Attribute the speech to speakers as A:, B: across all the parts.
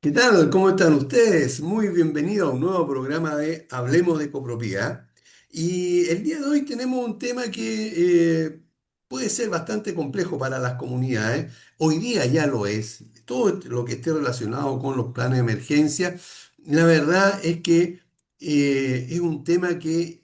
A: ¿Qué tal? ¿Cómo están ustedes? Muy bienvenido a un nuevo programa de Hablemos de Copropiedad. Y el día de hoy tenemos un tema que puede ser bastante complejo para las comunidades. Hoy día ya lo es. Todo lo que esté relacionado con los planes de emergencia, la verdad es que es un tema que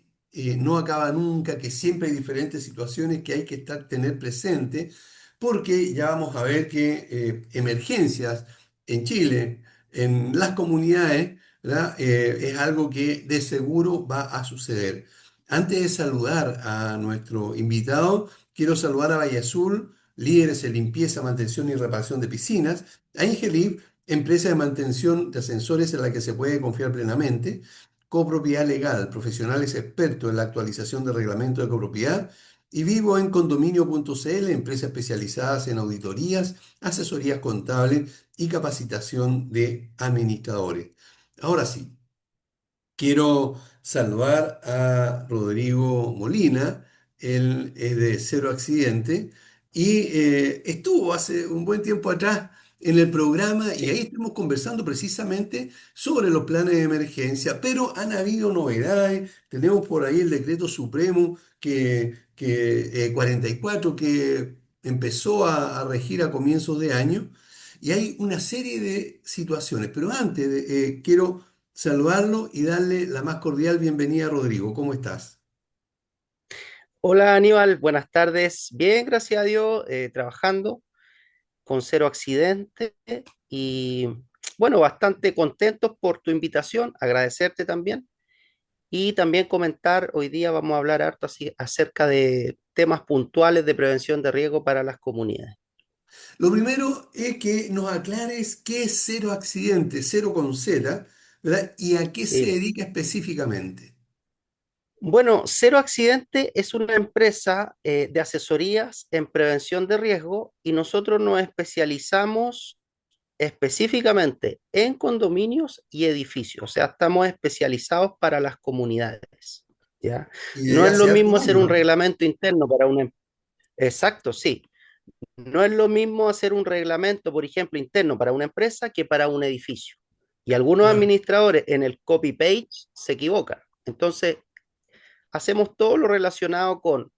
A: no acaba nunca, que siempre hay diferentes situaciones que hay que tener presente, porque ya vamos a ver que emergencias en Chile, en las comunidades, ¿verdad? Es algo que de seguro va a suceder. Antes de saludar a nuestro invitado, quiero saludar a Valle Azul, líderes en limpieza, mantención y reparación de piscinas, a Ingelib, empresa de mantención de ascensores en la que se puede confiar plenamente, Copropiedad Legal, profesionales expertos en la actualización de reglamento de copropiedad, y Vivo en Condominio.cl, empresas especializadas en auditorías, asesorías contables y capacitación de administradores. Ahora sí, quiero saludar a Rodrigo Molina, él es de Cero Accidente y estuvo hace un buen tiempo atrás en el programa y
B: Sí.
A: ahí estuvimos conversando precisamente sobre los planes de emergencia, pero han habido novedades, tenemos por ahí el decreto supremo 44 que empezó a regir a comienzos de año y hay una serie de situaciones, pero antes quiero saludarlo y darle la más cordial bienvenida a Rodrigo. ¿Cómo estás?
B: Hola Aníbal, buenas tardes. Bien, gracias a Dios, trabajando con cero accidente y bueno, bastante contentos por tu invitación, agradecerte también y también comentar, hoy día vamos a hablar harto así acerca de temas puntuales de prevención de riesgo para las comunidades.
A: Lo primero es que nos aclares qué es Cero Accidente, Cero con Z, ¿verdad? Y a qué se
B: Sí.
A: dedica específicamente.
B: Bueno, Cero Accidente es una empresa de asesorías en prevención de riesgo y nosotros nos especializamos específicamente en condominios y edificios, o sea, estamos especializados para las comunidades, ¿ya?
A: Y
B: No
A: desde
B: es lo
A: hace hartos
B: mismo hacer
A: años,
B: un
A: ¿no?
B: reglamento interno para una... Exacto, sí. No es lo mismo hacer un reglamento, por ejemplo, interno para una empresa que para un edificio. Y algunos
A: Claro.
B: administradores en el copy-paste se equivocan. Entonces, hacemos todo lo relacionado con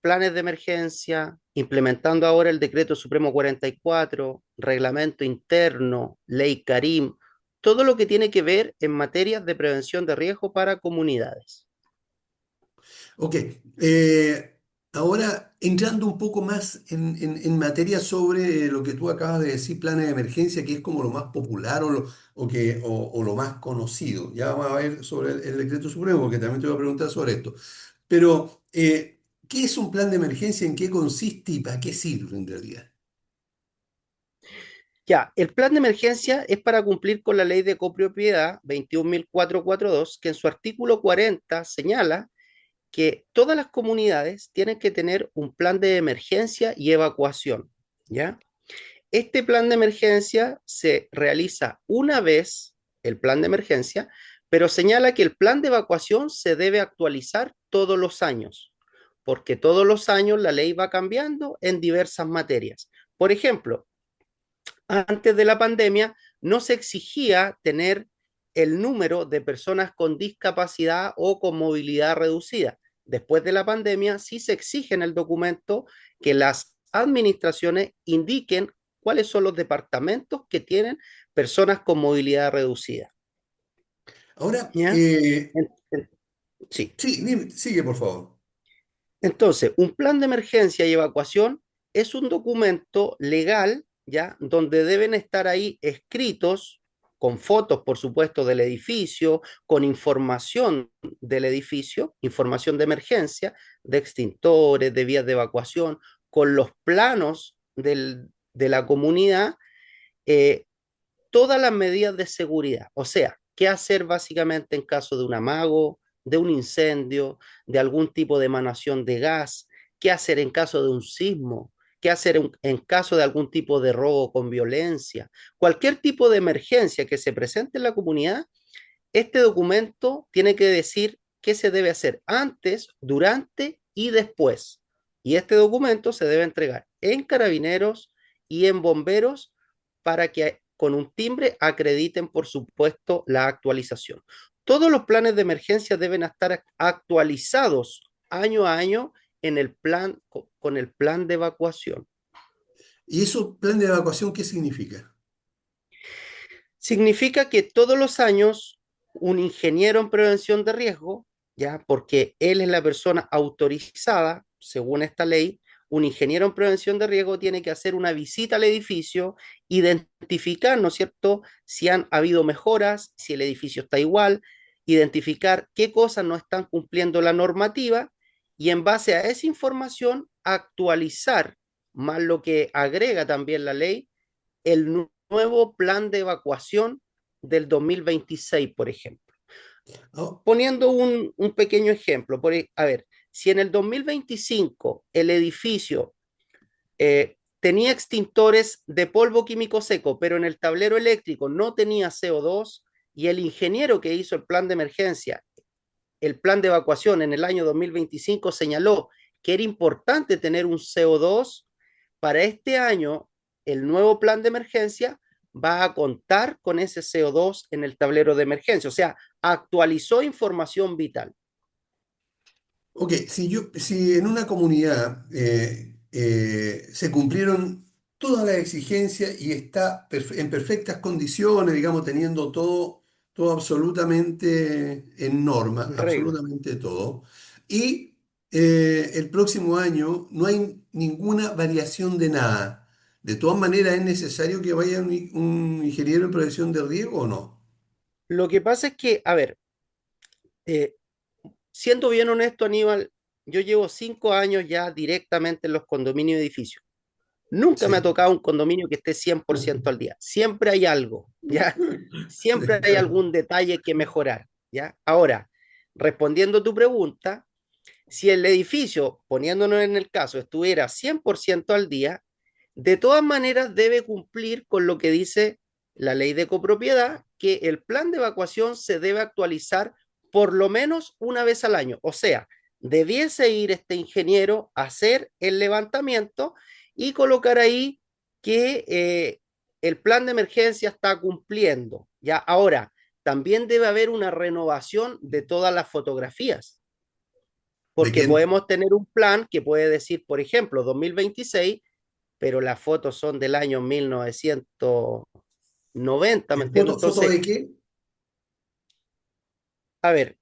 B: planes de emergencia, implementando ahora el decreto supremo 44, reglamento interno, ley Karim, todo lo que tiene que ver en materias de prevención de riesgo para comunidades.
A: Ok, eh, ahora entrando un poco más en materia sobre lo que tú acabas de decir, planes de emergencia, que es como lo más popular o lo más conocido. Ya vamos a ver sobre el decreto supremo, porque también te voy a preguntar sobre esto. Pero, ¿qué es un plan de emergencia? ¿En qué consiste y para qué sirve en realidad?
B: Ya, el plan de emergencia es para cumplir con la ley de copropiedad 21.442, que en su artículo 40 señala que todas las comunidades tienen que tener un plan de emergencia y evacuación, ¿ya? Este plan de emergencia se realiza una vez, el plan de emergencia, pero señala que el plan de evacuación se debe actualizar todos los años, porque todos los años la ley va cambiando en diversas materias. Por ejemplo, antes de la pandemia no se exigía tener el número de personas con discapacidad o con movilidad reducida. Después de la pandemia sí se exige en el documento que las administraciones indiquen cuáles son los departamentos que tienen personas con movilidad reducida.
A: Ahora,
B: ¿Ya? Sí.
A: sí, sigue por favor.
B: Entonces, un plan de emergencia y evacuación es un documento legal, ¿ya? Donde deben estar ahí escritos con fotos, por supuesto, del edificio, con información del edificio, información de emergencia, de extintores, de vías de evacuación, con los planos de la comunidad, eh, todas las medidas de seguridad. O sea, qué hacer básicamente en caso de un amago, de un incendio, de algún tipo de emanación de gas, qué hacer en caso de un sismo, qué hacer en caso de algún tipo de robo con violencia, cualquier tipo de emergencia que se presente en la comunidad, este documento tiene que decir qué se debe hacer antes, durante y después. Y este documento se debe entregar en carabineros y en bomberos para que con un timbre acrediten, por supuesto, la actualización. Todos los planes de emergencia deben estar actualizados año a año en el plan, con el plan de evacuación.
A: ¿Y eso, plan de evacuación, qué significa?
B: Significa que todos los años un ingeniero en prevención de riesgo, ya, porque él es la persona autorizada, según esta ley, un ingeniero en prevención de riesgo tiene que hacer una visita al edificio, identificar, ¿no es cierto?, si han habido mejoras, si el edificio está igual, identificar qué cosas no están cumpliendo la normativa y en base a esa información actualizar, más lo que agrega también la ley, el nuevo plan de evacuación del 2026, por ejemplo.
A: Ah,
B: Poniendo un pequeño ejemplo, a ver, si en el 2025 el edificio tenía extintores de polvo químico seco, pero en el tablero eléctrico no tenía CO2 y el ingeniero que hizo el plan de emergencia, el plan de evacuación en el año 2025 señaló que era importante tener un CO2, para este año el nuevo plan de emergencia va a contar con ese CO2 en el tablero de emergencia, o sea, actualizó información vital.
A: ok, si en una comunidad se cumplieron todas las exigencias y está en perfectas condiciones, digamos, teniendo todo absolutamente en norma,
B: En regla.
A: absolutamente todo, y el próximo año no hay ninguna variación de nada. De todas maneras, ¿es necesario que vaya un ingeniero en prevención de riesgo o no?
B: Lo que pasa es que, a ver, eh, siendo bien honesto, Aníbal, yo llevo 5 años ya directamente en los condominios y edificios. Nunca me ha
A: Sí.
B: tocado un condominio que esté 100% al día. Siempre hay algo, ¿ya? Siempre hay algún detalle que mejorar, ¿ya? Ahora, respondiendo a tu pregunta, si el edificio, poniéndonos en el caso, estuviera 100% al día, de todas maneras debe cumplir con lo que dice la ley de copropiedad, que el plan de evacuación se debe actualizar por lo menos una vez al año. O sea, debiese ir este ingeniero a hacer el levantamiento y colocar ahí que el plan de emergencia está cumpliendo. Ya, ahora, también debe haber una renovación de todas las fotografías,
A: ¿De
B: porque
A: quién?
B: podemos tener un plan que puede decir, por ejemplo, 2026, pero las fotos son del año 1990, ¿me entiendes?
A: ¿Foto
B: Entonces,
A: de qué?
B: a ver,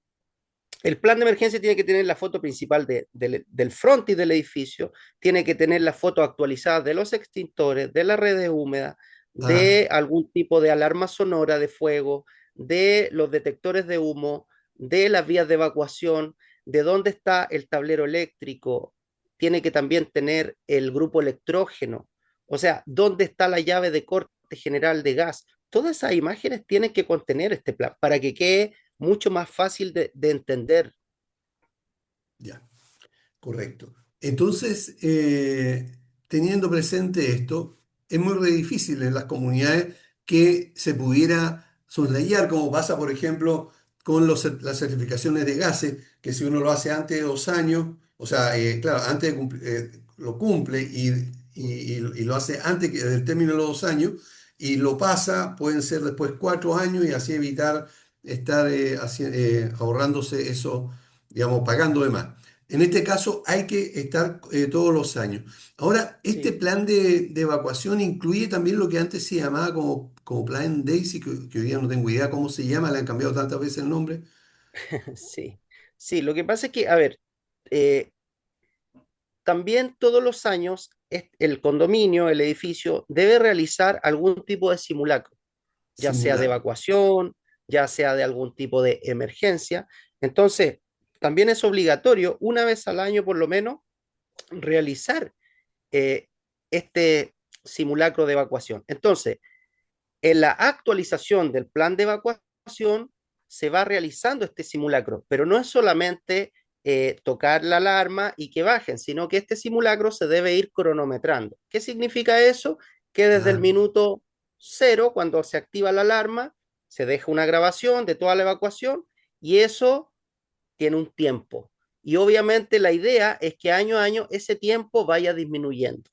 B: el plan de emergencia tiene que tener la foto principal del frontis del edificio, tiene que tener la foto actualizada de los extintores, de la red húmeda,
A: Ah.
B: de algún tipo de alarma sonora de fuego, de los detectores de humo, de las vías de evacuación, de dónde está el tablero eléctrico, tiene que también tener el grupo electrógeno, o sea, dónde está la llave de corte general de gas. Todas esas imágenes tienen que contener este plan para que quede mucho más fácil de entender.
A: Ya, correcto. Entonces, teniendo presente esto, es muy re difícil en las comunidades que se pudiera soslayar, como pasa, por ejemplo, con las certificaciones de gases, que si uno lo hace antes de 2 años, o sea, claro, antes de lo cumple y lo hace antes del término de los 2 años, y lo pasa, pueden ser después 4 años y así evitar estar ahorrándose eso, digamos, pagando de más. En este caso hay que estar todos los años. Ahora, este
B: Sí,
A: plan de evacuación incluye también lo que antes se llamaba como Plan Daisy, que hoy día no tengo idea cómo se llama, le han cambiado tantas veces el nombre.
B: sí, sí. Lo que pasa es que, a ver, eh, también todos los años el condominio, el edificio, debe realizar algún tipo de simulacro, ya sea de
A: Simulacro.
B: evacuación, ya sea de algún tipo de emergencia. Entonces, también es obligatorio, una vez al año por lo menos, realizar eh, este simulacro de evacuación. Entonces, en la actualización del plan de evacuación se va realizando este simulacro, pero no es solamente tocar la alarma y que bajen, sino que este simulacro se debe ir cronometrando. ¿Qué significa eso? Que desde el
A: Ah,
B: minuto cero, cuando se activa la alarma, se deja una grabación de toda la evacuación y eso tiene un tiempo. Y obviamente la idea es que año a año ese tiempo vaya disminuyendo.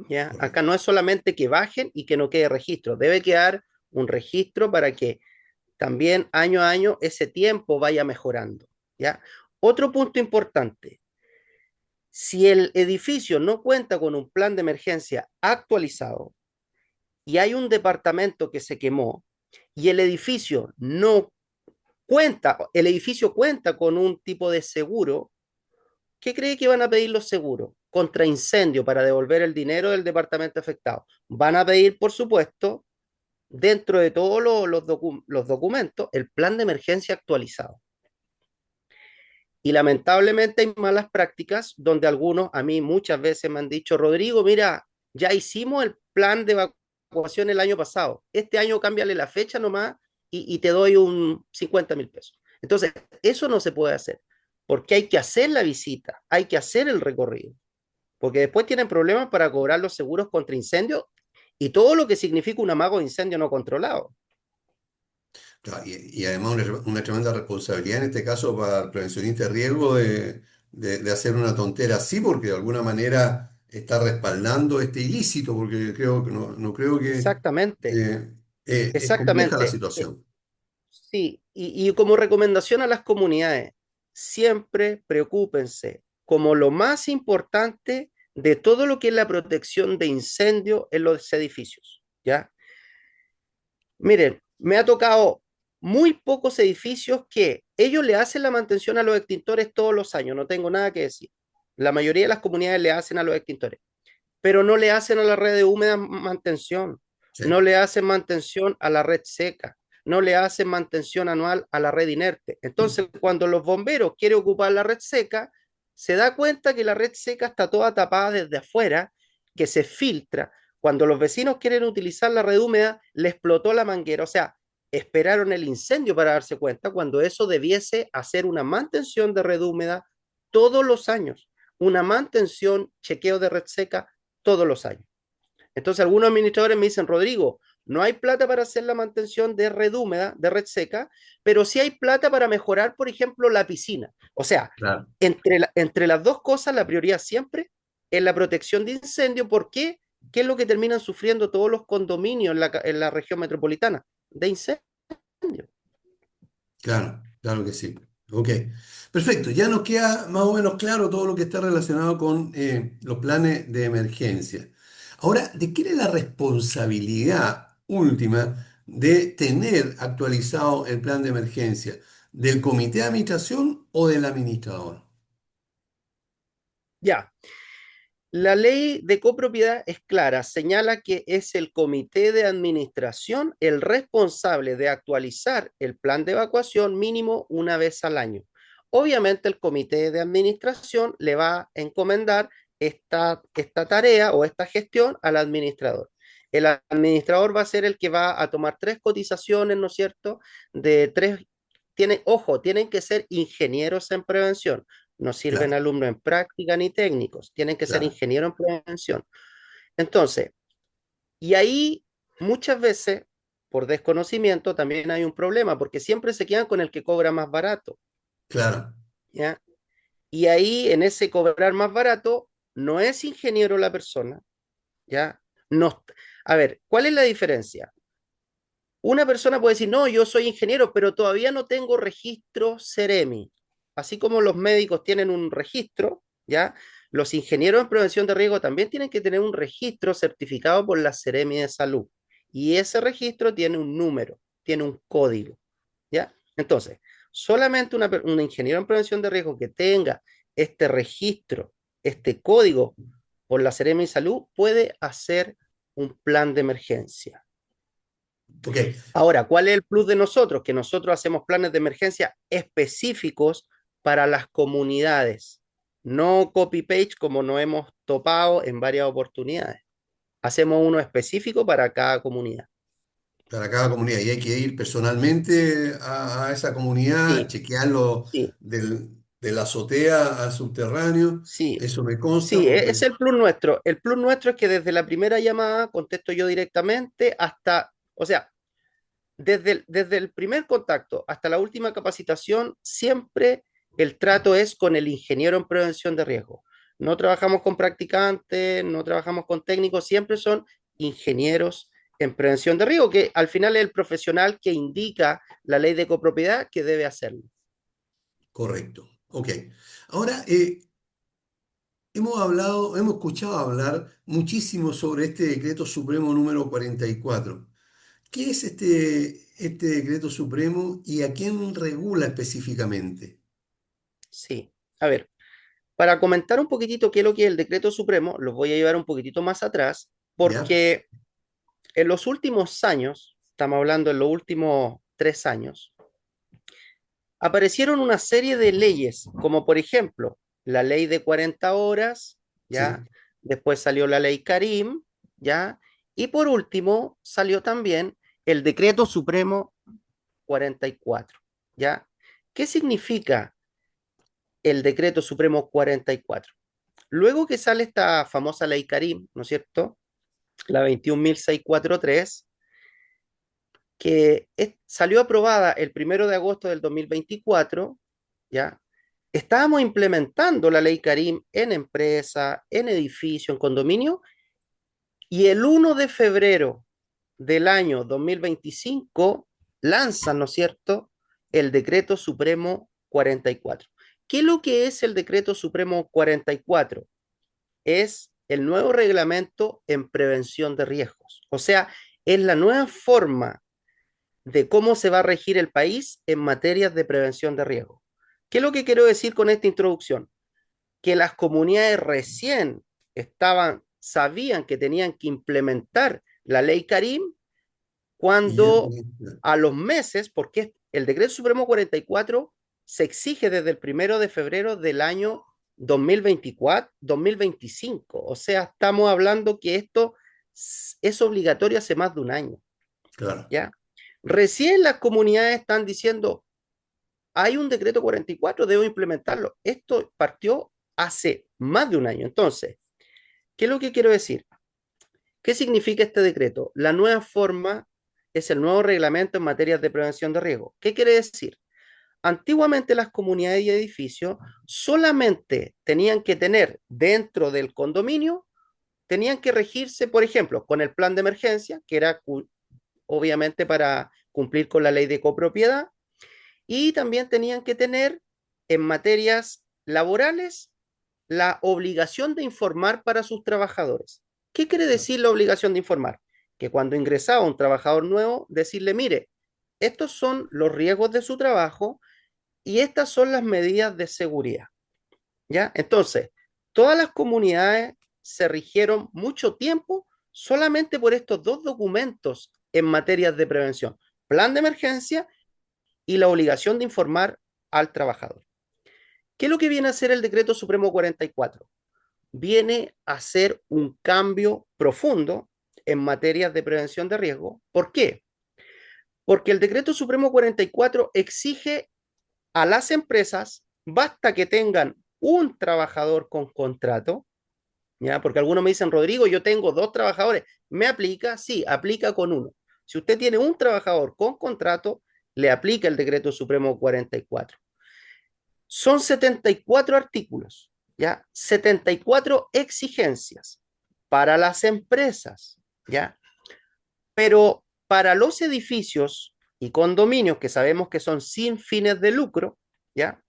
B: ¿ya? Acá
A: Correcto.
B: no es solamente que bajen y que no quede registro, debe quedar un registro para que también año a año ese tiempo vaya mejorando, ¿ya? Otro punto importante, si el edificio no cuenta con un plan de emergencia actualizado y hay un departamento que se quemó y el edificio no el edificio cuenta con un tipo de seguro, ¿qué cree que van a pedir los seguros? Contra incendio para devolver el dinero del departamento afectado. Van a pedir, por supuesto, dentro de todos los documentos, el plan de emergencia actualizado. Y lamentablemente hay malas prácticas donde algunos a mí muchas veces me han dicho, Rodrigo, mira, ya hicimos el plan de evacuación el año pasado. Este año cámbiale la fecha nomás y te doy un 50.000 pesos. Entonces, eso no se puede hacer porque hay que hacer la visita, hay que hacer el recorrido, porque después tienen problemas para cobrar los seguros contra incendio y todo lo que significa un amago de incendio no controlado.
A: Claro, y además una tremenda responsabilidad en este caso para el prevencionista de riesgo de hacer una tontera así, porque de alguna manera está respaldando este ilícito, porque creo que no creo que
B: Exactamente,
A: eh, es compleja la
B: exactamente.
A: situación.
B: Sí, y como recomendación a las comunidades, siempre preocúpense como lo más importante de todo lo que es la protección de incendio en los edificios, ¿ya? Miren, me ha tocado muy pocos edificios que ellos le hacen la mantención a los extintores todos los años, no tengo nada que decir. La mayoría de las comunidades le hacen a los extintores, pero no le hacen a la red de húmeda mantención,
A: Sí.
B: no le hacen mantención a la red seca, no le hacen mantención anual a la red inerte. Entonces, cuando los bomberos quieren ocupar la red seca, se da cuenta que la red seca está toda tapada desde afuera, que se filtra. Cuando los vecinos quieren utilizar la red húmeda, le explotó la manguera. O sea, esperaron el incendio para darse cuenta cuando eso debiese hacer una mantención de red húmeda todos los años, una mantención, chequeo de red seca todos los años. Entonces algunos administradores me dicen, Rodrigo, no hay plata para hacer la mantención de red húmeda, de red seca, pero sí hay plata para mejorar, por ejemplo, la piscina. O sea,
A: Claro,
B: entre las dos cosas, la prioridad siempre es la protección de incendio. ¿Por qué? ¿Qué es lo que terminan sufriendo todos los condominios en la región metropolitana? De incendio.
A: claro que sí. Ok, perfecto. Ya nos queda más o menos claro todo lo que está relacionado con los planes de emergencia. Ahora, ¿de quién es la responsabilidad última de tener actualizado el plan de emergencia? ¿Del comité de administración o del administrador?
B: Ya, la ley de copropiedad es clara, señala que es el comité de administración el responsable de actualizar el plan de evacuación mínimo una vez al año. Obviamente el comité de administración le va a encomendar esta tarea o esta gestión al administrador. El administrador va a ser el que va a tomar tres cotizaciones, ¿no es cierto? De tres, ojo, tienen que ser ingenieros en prevención, no sirven
A: Claro,
B: alumnos en práctica ni técnicos, tienen que ser
A: claro,
B: ingenieros en prevención. Entonces, y ahí muchas veces, por desconocimiento, también hay un problema, porque siempre se quedan con el que cobra más barato,
A: claro.
B: ¿ya? Y ahí, en ese cobrar más barato, no es ingeniero la persona, ¿ya? No, a ver, ¿cuál es la diferencia? Una persona puede decir, no, yo soy ingeniero, pero todavía no tengo registro Ceremi. Así como los médicos tienen un registro, ¿ya? Los ingenieros en prevención de riesgo también tienen que tener un registro certificado por la Ceremi de Salud. Y ese registro tiene un número, tiene un código, ¿ya? Entonces, solamente un ingeniero en prevención de riesgo que tenga este registro, este código por la Ceremi de Salud, puede hacer un plan de emergencia.
A: Ok,
B: Ahora, ¿cuál es el plus de nosotros? Que nosotros hacemos planes de emergencia específicos para las comunidades, no copy-paste como nos hemos topado en varias oportunidades. Hacemos uno específico para cada comunidad.
A: para cada comunidad. Y hay que ir personalmente a esa comunidad,
B: Sí,
A: chequearlo
B: sí,
A: de la azotea al subterráneo.
B: sí,
A: Eso me consta
B: sí, es
A: porque,
B: el plus nuestro. El plus nuestro es que desde la primera llamada contesto yo directamente hasta, o sea, desde el primer contacto hasta la última capacitación, siempre el trato es con el ingeniero en prevención de riesgo. No trabajamos con practicantes, no trabajamos con técnicos, siempre son ingenieros en prevención de riesgo, que al final es el profesional que indica la ley de copropiedad que debe hacerlo.
A: Correcto. Ok. Ahora, hemos escuchado hablar muchísimo sobre este decreto supremo número 44. ¿Qué es este decreto supremo y a quién regula específicamente?
B: Sí. A ver, para comentar un poquitito qué es lo que es el decreto supremo, los voy a llevar un poquitito más atrás,
A: ¿Ya?
B: porque en los últimos años, estamos hablando en los últimos 3 años, aparecieron una serie de leyes, como por ejemplo la ley de 40 horas, ¿ya?
A: Sí.
B: Después salió la ley Karim, ¿ya? Y por último salió también el decreto supremo 44, ¿ya? ¿Qué significa el decreto supremo 44? Luego que sale esta famosa ley Karim, ¿no es cierto? La 21.643, que salió aprobada el 1 de agosto del 2024, ¿ya? Estábamos implementando la ley Karim en empresa, en edificio, en condominio, y el 1 de febrero del año 2025 lanzan, ¿no es cierto?, el decreto supremo 44. ¿Qué es lo que es el decreto supremo 44? Es el nuevo reglamento en prevención de riesgos. O sea, es la nueva forma de cómo se va a regir el país en materias de prevención de riesgos. ¿Qué es lo que quiero decir con esta introducción? Que las comunidades recién sabían que tenían que implementar la ley Karim
A: Y ya
B: cuando
A: tenía-
B: a los meses, porque el decreto supremo 44 se exige desde el 1 de febrero del año 2024, 2025. O sea, estamos hablando que esto es obligatorio hace más de un año,
A: claro.
B: ¿ya? Recién las comunidades están diciendo, hay un decreto 44, debo implementarlo. Esto partió hace más de un año. Entonces, ¿qué es lo que quiero decir? ¿Qué significa este decreto? La nueva forma es el nuevo reglamento en materia de prevención de riesgo. ¿Qué quiere decir? Antiguamente las comunidades y edificios solamente tenían que tener dentro del condominio, tenían que regirse, por ejemplo, con el plan de emergencia, que era obviamente para cumplir con la ley de copropiedad, y también tenían que tener en materias laborales la obligación de informar para sus trabajadores. ¿Qué quiere decir la obligación de informar? Que cuando ingresaba un trabajador nuevo, decirle, mire, estos son los riesgos de su trabajo y estas son las medidas de seguridad. ¿Ya? Entonces, todas las comunidades se rigieron mucho tiempo solamente por estos dos documentos en materias de prevención, plan de emergencia y la obligación de informar al trabajador. ¿Qué es lo que viene a hacer el decreto supremo 44? Viene a hacer un cambio profundo en materias de prevención de riesgo. ¿Por qué? Porque el decreto supremo 44 exige a las empresas, basta que tengan un trabajador con contrato, ¿ya? Porque algunos me dicen, Rodrigo, yo tengo 2 trabajadores, ¿me aplica? Sí, aplica con uno. Si usted tiene un trabajador con contrato, le aplica el decreto supremo 44. Son 74 artículos, ¿ya? 74 exigencias para las empresas, ¿ya? Pero para los edificios y condominios que sabemos que son sin fines de lucro, ¿ya?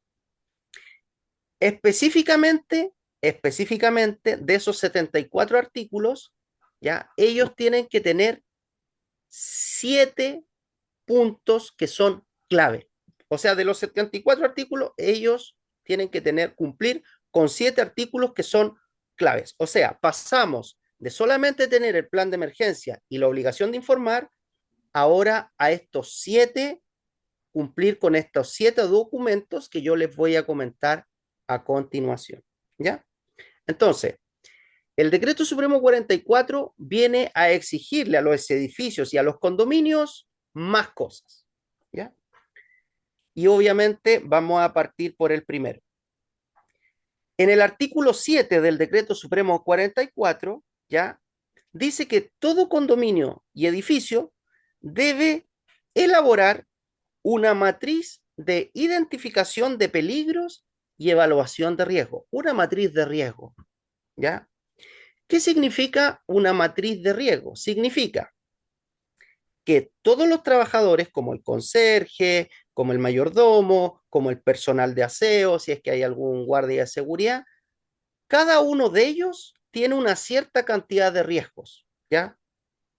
B: Específicamente, específicamente de esos 74 artículos, ¿ya? Ellos tienen que tener 7 puntos que son clave. O sea, de los 74 artículos, ellos tienen que cumplir con 7 artículos que son claves. O sea, pasamos de solamente tener el plan de emergencia y la obligación de informar, ahora a estos 7, cumplir con estos 7 documentos que yo les voy a comentar a continuación. ¿Ya? Entonces, el decreto supremo 44 viene a exigirle a los edificios y a los condominios más cosas. ¿Ya? Y obviamente vamos a partir por el primero. En el artículo 7 del decreto supremo 44, ¿ya? Dice que todo condominio y edificio debe elaborar una matriz de identificación de peligros y evaluación de riesgo, una matriz de riesgo, ¿ya? ¿Qué significa una matriz de riesgo? Significa que todos los trabajadores, como el conserje, como el mayordomo, como el personal de aseo, si es que hay algún guardia de seguridad, cada uno de ellos tiene una cierta cantidad de riesgos, ¿ya?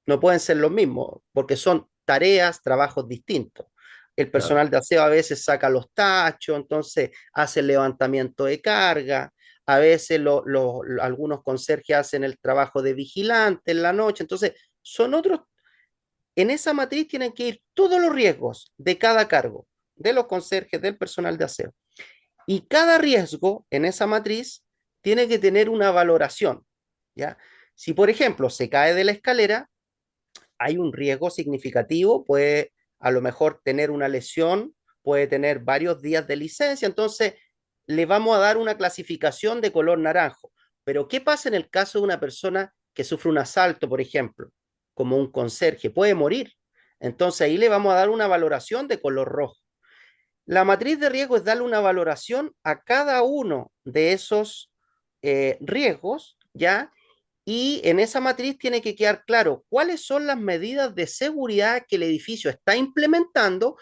B: No pueden ser los mismos, porque son tareas, trabajos distintos. El
A: Claro.
B: personal de aseo a veces saca los tachos, entonces hace el levantamiento de carga, a veces algunos conserjes hacen el trabajo de vigilante en la noche, entonces son otros. En esa matriz tienen que ir todos los riesgos de cada cargo, de los conserjes, del personal de aseo. Y cada riesgo en esa matriz tiene que tener una valoración, ¿ya? Si, por ejemplo, se cae de la escalera, hay un riesgo significativo, puede a lo mejor tener una lesión, puede tener varios días de licencia, entonces le vamos a dar una clasificación de color naranjo. Pero ¿qué pasa en el caso de una persona que sufre un asalto, por ejemplo, como un conserje? Puede morir. Entonces ahí le vamos a dar una valoración de color rojo. La matriz de riesgo es darle una valoración a cada uno de esos riesgos, ¿ya? Y en esa matriz tiene que quedar claro cuáles son las medidas de seguridad que el edificio está implementando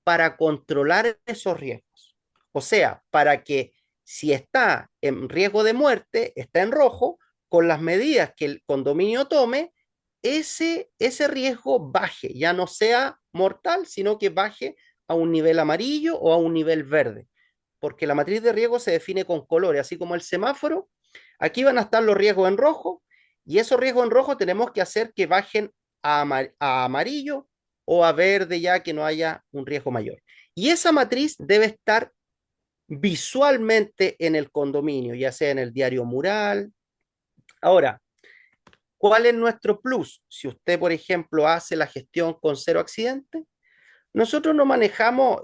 B: para controlar esos riesgos. O sea, para que si está en riesgo de muerte, está en rojo, con las medidas que el condominio tome, ese riesgo baje, ya no sea mortal, sino que baje a un nivel amarillo o a un nivel verde. Porque la matriz de riesgo se define con colores, así como el semáforo. Aquí van a estar los riesgos en rojo y esos riesgos en rojo tenemos que hacer que bajen a amarillo o a verde ya que no haya un riesgo mayor. Y esa matriz debe estar visualmente en el condominio, ya sea en el diario mural. Ahora, ¿cuál es nuestro plus? Si usted, por ejemplo, hace la gestión con cero accidente, nosotros no manejamos,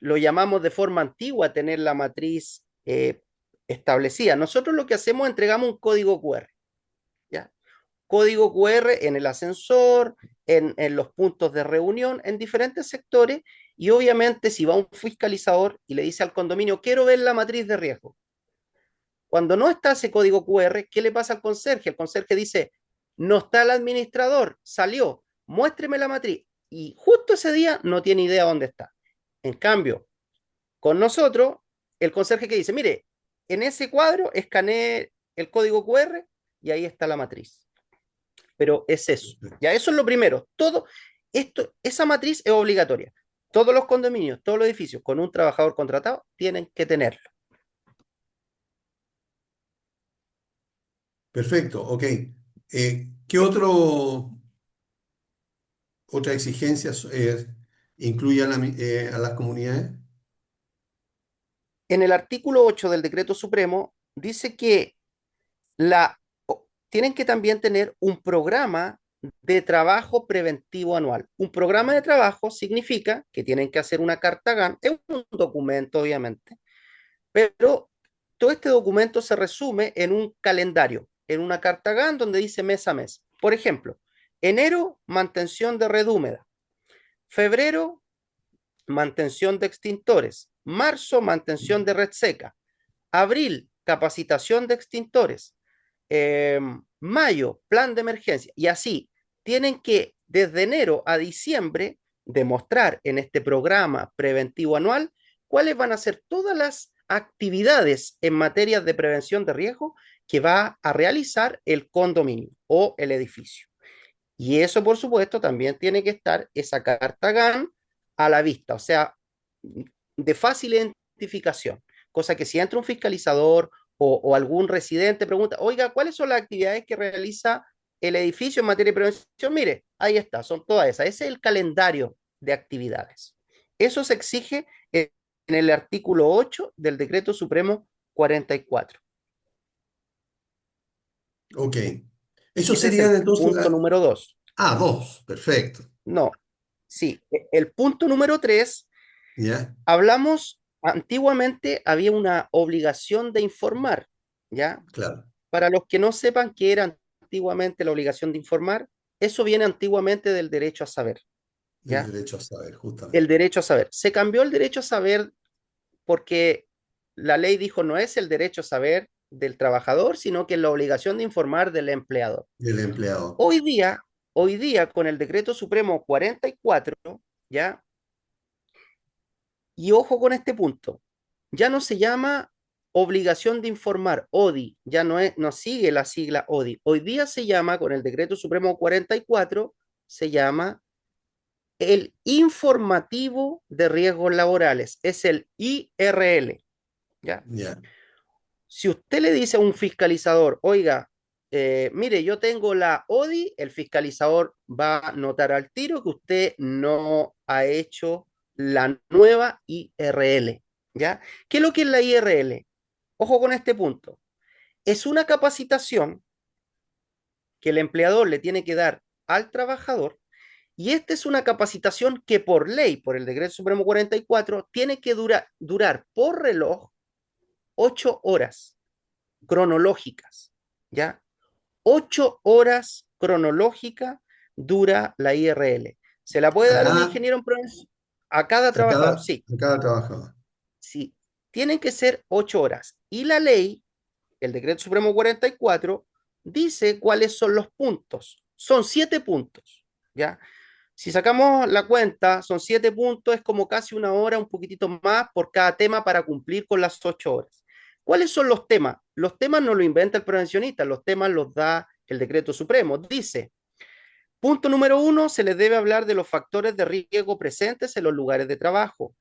B: lo llamamos de forma antigua, tener la matriz establecida. Nosotros lo que hacemos es entregamos un código QR, ¿ya? Código QR en el ascensor, en los puntos de reunión, en diferentes sectores, y obviamente si va un fiscalizador y le dice al condominio, quiero ver la matriz de riesgo. Cuando no está ese código QR, ¿qué le pasa al conserje? El conserje dice, no está el administrador, salió, muéstreme la matriz. Y justo ese día no tiene idea dónde está. En cambio, con nosotros, el conserje que dice, mire, en ese cuadro escaneé el código QR y ahí está la matriz. Pero es eso. Ya eso es lo primero. Todo esto, esa matriz es obligatoria. Todos los condominios, todos los edificios con un trabajador contratado tienen que tenerlo.
A: Perfecto, ok. ¿Qué otra exigencia incluye a las comunidades?
B: En el artículo 8 del decreto supremo dice que la, tienen que también tener un programa de trabajo preventivo anual. Un programa de trabajo significa que tienen que hacer una carta GAN, es un documento obviamente, pero todo este documento se resume en un calendario, en una carta GAN donde dice mes a mes. Por ejemplo, enero, mantención de red húmeda. Febrero, mantención de extintores. Marzo, mantención de red seca. Abril, capacitación de extintores. Mayo, plan de emergencia. Y así, tienen que desde enero a diciembre demostrar en este programa preventivo anual cuáles van a ser todas las actividades en materia de prevención de riesgo que va a realizar el condominio o el edificio. Y eso, por supuesto, también tiene que estar esa carta GAN a la vista, o sea, de fácil identificación, cosa que si entra un fiscalizador o algún residente pregunta, oiga, ¿cuáles son las actividades que realiza el edificio en materia de prevención? Mire, ahí está, son todas esas. Ese es el calendario de actividades. Eso se exige en el artículo 8 del Decreto Supremo 44.
A: Ok. Eso
B: Ese es
A: serían
B: el
A: entonces
B: punto número 2.
A: dos, perfecto.
B: No, sí, el punto número 3.
A: ¿Ya?
B: Hablamos, antiguamente había una obligación de informar, ¿ya?
A: Claro.
B: Para los que no sepan qué era antiguamente la obligación de informar, eso viene antiguamente del derecho a saber,
A: El
B: ¿ya?
A: derecho a saber,
B: El
A: justamente.
B: derecho a saber. Se cambió el derecho a saber porque la ley dijo no es el derecho a saber del trabajador, sino que es la obligación de informar del empleador.
A: del empleado.
B: Hoy día, hoy día con el decreto supremo 44, ¿ya? Y ojo con este punto, ya no se llama obligación de informar, ODI, ya no sigue la sigla ODI. Hoy día se llama, con el decreto supremo 44, se llama el informativo de riesgos laborales, es el IRL, ¿ya?
A: Ya.
B: Si usted le dice a un fiscalizador, oiga, mire, yo tengo la ODI, el fiscalizador va a notar al tiro que usted no ha hecho la nueva IRL, ¿ya? ¿Qué es lo que es la IRL? Ojo con este punto. Es una capacitación que el empleador le tiene que dar al trabajador y esta es una capacitación que por ley, por el Decreto Supremo 44, tiene que durar por reloj 8 horas cronológicas, ¿ya? 8 horas cronológicas dura la IRL. ¿Se la puede dar un
A: A,
B: ingeniero en prevención? A cada
A: a
B: trabajador, sí,
A: a cada trabajador.
B: sí. Tienen que ser 8 horas. Y la ley, el Decreto Supremo 44, dice cuáles son los puntos. Son 7 puntos, ¿ya? Si sacamos la cuenta, son 7 puntos, es como casi una hora, un poquitito más por cada tema para cumplir con las 8 horas. ¿Cuáles son los temas? Los temas no lo inventa el prevencionista, los temas los da el decreto supremo. Dice, punto número 1, se les debe hablar de los factores de riesgo presentes en los lugares de trabajo.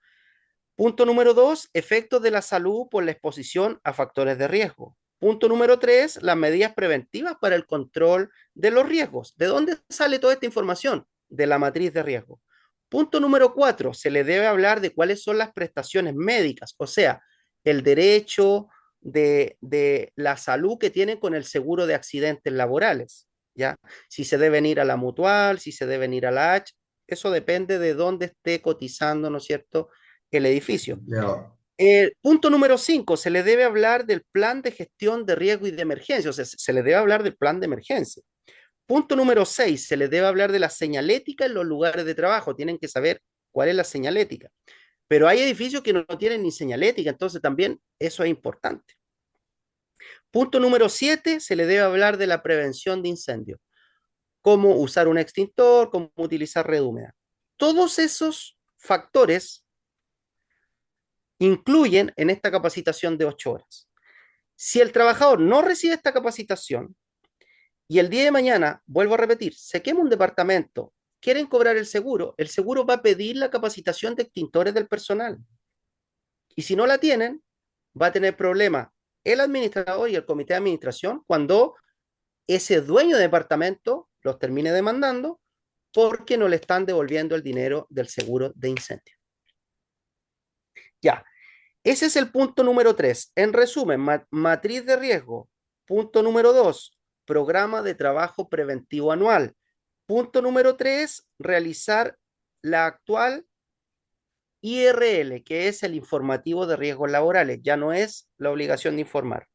B: Punto número 2, efectos de la salud por la exposición a factores de riesgo. Punto número 3, las medidas preventivas para el control de los riesgos. ¿De dónde sale toda esta información? De la matriz de riesgo. Punto número 4, se le debe hablar de cuáles son las prestaciones médicas, o sea, el derecho de la salud que tienen con el seguro de accidentes laborales, ¿ya? Si se deben ir a la mutual, si se deben ir a la H, eso depende de dónde esté cotizando, ¿no es cierto?, el edificio.
A: Empleado.
B: Punto número 5, se le debe hablar del plan de gestión de riesgo y de emergencia, o sea, se le debe hablar del plan de emergencia. Punto número 6, se le debe hablar de la señalética en los lugares de trabajo, tienen que saber cuál es la señalética. Pero hay edificios que no tienen ni señalética, entonces también eso es importante. Punto número 7, se le debe hablar de la prevención de incendios, cómo usar un extintor, cómo utilizar red húmeda. Todos esos factores incluyen en esta capacitación de 8 horas. Si el trabajador no recibe esta capacitación y el día de mañana, vuelvo a repetir, se quema un departamento, quieren cobrar el seguro va a pedir la capacitación de extintores del personal. Y si no la tienen, va a tener problemas el administrador y el comité de administración cuando ese dueño de departamento los termine demandando porque no le están devolviendo el dinero del seguro de incendio. Ya, ese es el punto número 3. En resumen, matriz de riesgo. Punto número 2, programa de trabajo preventivo anual. Punto número 3, realizar la actual IRL, que es el informativo de riesgos laborales. Ya no es la obligación de informar.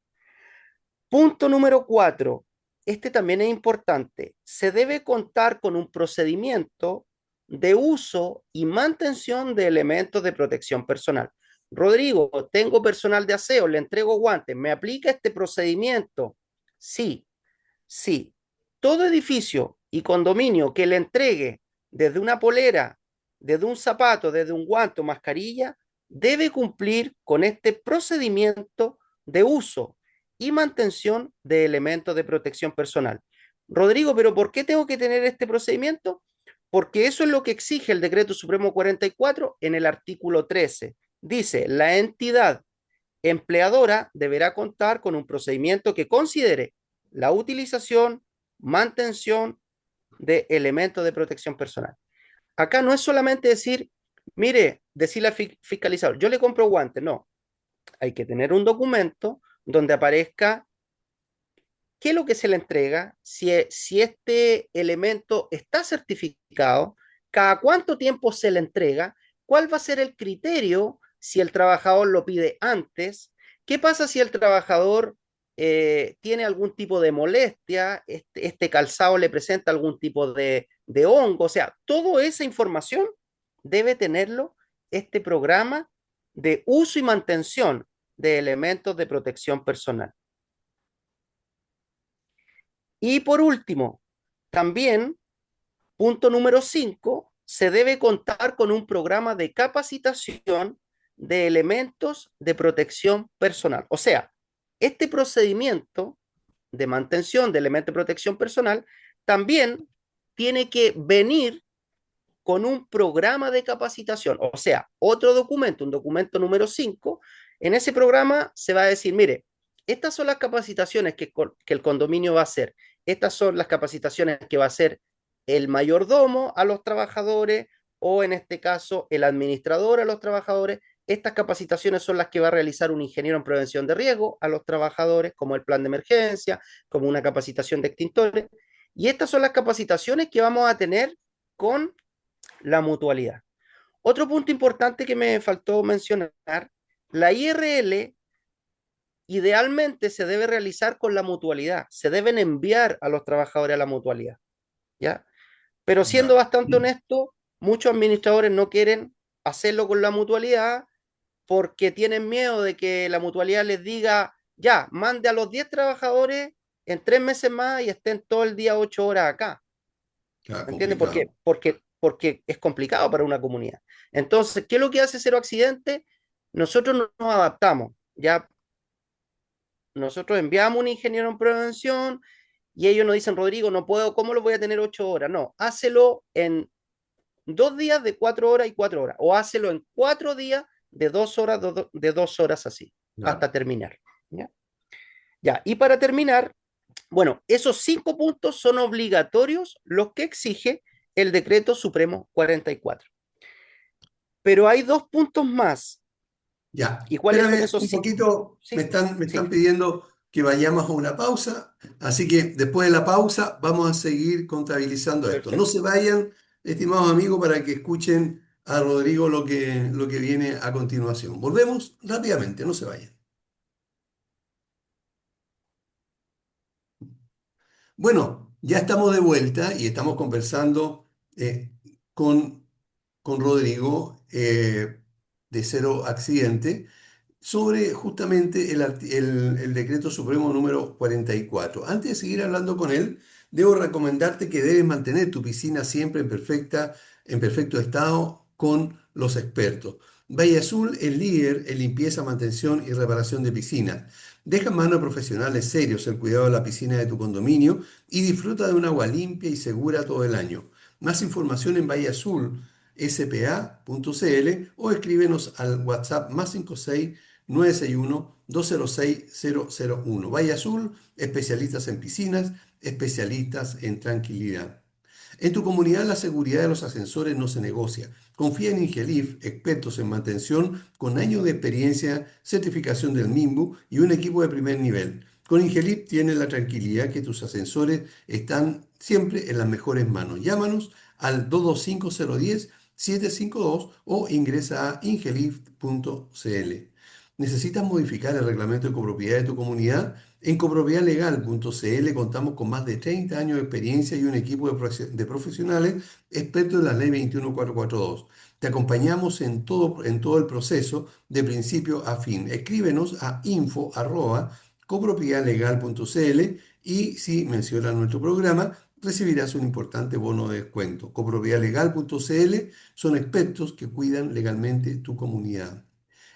B: Punto número 4, este también es importante. Se debe contar con un procedimiento de uso y mantención de elementos de protección personal. Rodrigo, tengo personal de aseo, le entrego guantes, ¿me aplica este procedimiento? Sí, sí. Todo edificio y condominio que le entregue desde una polera, desde un zapato, desde un guante o mascarilla, debe cumplir con este procedimiento de uso y mantención de elementos de protección personal. Rodrigo, pero ¿por qué tengo que tener este procedimiento? Porque eso es lo que exige el Decreto Supremo 44 en el artículo 13. Dice, la entidad empleadora deberá contar con un procedimiento que considere la utilización, mantención de elementos de protección personal. Acá no es solamente decir, mire, decirle al fiscalizador, yo le compro guantes, no. Hay que tener un documento donde aparezca qué es lo que se le entrega, si este elemento está certificado, cada cuánto tiempo se le entrega, cuál va a ser el criterio si el trabajador lo pide antes, qué pasa si el trabajador tiene algún tipo de molestia, este calzado le presenta algún tipo de hongo, o sea, toda esa información debe tenerlo este programa de uso y mantención de elementos de protección personal. Y por último, también, punto número 5, se debe contar con un programa de capacitación de elementos de protección personal. O sea, este procedimiento de mantención de elementos de protección personal también tiene que venir con un programa de capacitación, o sea, otro documento, un documento número 5. En ese programa se va a decir, mire, estas son las capacitaciones que el condominio va a hacer, estas son las capacitaciones que va a hacer el mayordomo a los trabajadores o en este caso el administrador a los trabajadores. Estas capacitaciones son las que va a realizar un ingeniero en prevención de riesgo a los trabajadores, como el plan de emergencia, como una capacitación de extintores. Y estas son las capacitaciones que vamos a tener con la mutualidad. Otro punto importante que me faltó mencionar, la IRL idealmente se debe realizar con la mutualidad, se deben enviar a los trabajadores a la mutualidad, ¿ya? Pero siendo
A: Ya.
B: bastante honesto, muchos administradores no quieren hacerlo con la mutualidad porque tienen miedo de que la mutualidad les diga, ya, mande a los 10 trabajadores en 3 meses más y estén todo el día 8 horas acá.
A: Está
B: ¿Me entiendes?
A: complicado.
B: Porque es complicado para una comunidad. Entonces, ¿qué es lo que hace Cero Accidente? Nosotros nos adaptamos. Ya nosotros enviamos un ingeniero en prevención y ellos nos dicen, Rodrigo, no puedo, ¿cómo lo voy a tener 8 horas? No, hácelo en 2 días de 4 horas y 4 horas. O hácelo en 4 días de 2 horas, de 2 horas así,
A: Claro.
B: hasta terminar. ¿Ya? Ya, y para terminar, bueno, esos 5 puntos son obligatorios los que exige el decreto supremo 44. Pero hay 2 puntos más.
A: Ya,
B: ¿Y cuáles son
A: espérame
B: esos
A: un
B: 5?
A: poquito, me
B: Sí,
A: están, me están
B: sí,
A: pidiendo que vayamos a una pausa, así que después de la pausa vamos a seguir contabilizando esto. No se
B: perfecto.
A: vayan, estimados amigos, para que escuchen a Rodrigo lo que viene a continuación. Volvemos rápidamente, no se vayan. Bueno, ya estamos de vuelta y estamos conversando con, con Rodrigo de Cero Accidente sobre justamente el decreto supremo número 44. Antes de seguir hablando con él, debo recomendarte que debes mantener tu piscina siempre en perfecto estado con los expertos. Valle Azul es líder en limpieza, mantención y reparación de piscinas. Deja en manos de profesionales serios el cuidado de la piscina de tu condominio y disfruta de un agua limpia y segura todo el año. Más información en Valle Azul spa.cl o escríbenos al WhatsApp más 56 961-206-001. Valle Azul, especialistas en piscinas, especialistas en tranquilidad. En tu comunidad la seguridad de los ascensores no se negocia. Confía en Ingelif, expertos en mantención con años de experiencia, certificación del MIMBU y un equipo de primer nivel. Con Ingelif tienes la tranquilidad que tus ascensores están siempre en las mejores manos. Llámanos al 225-010-752 o ingresa a ingelif.cl. ¿Necesitas modificar el reglamento de copropiedad de tu comunidad? En copropiedadlegal.cl contamos con más de 30 años de experiencia y un equipo de profesionales expertos en la ley 21442. Te acompañamos en todo el proceso de principio a fin. Escríbenos a info@copropiedadlegal.cl y si mencionas nuestro programa, recibirás un importante bono de descuento. Copropiedadlegal.cl son expertos que cuidan legalmente tu comunidad.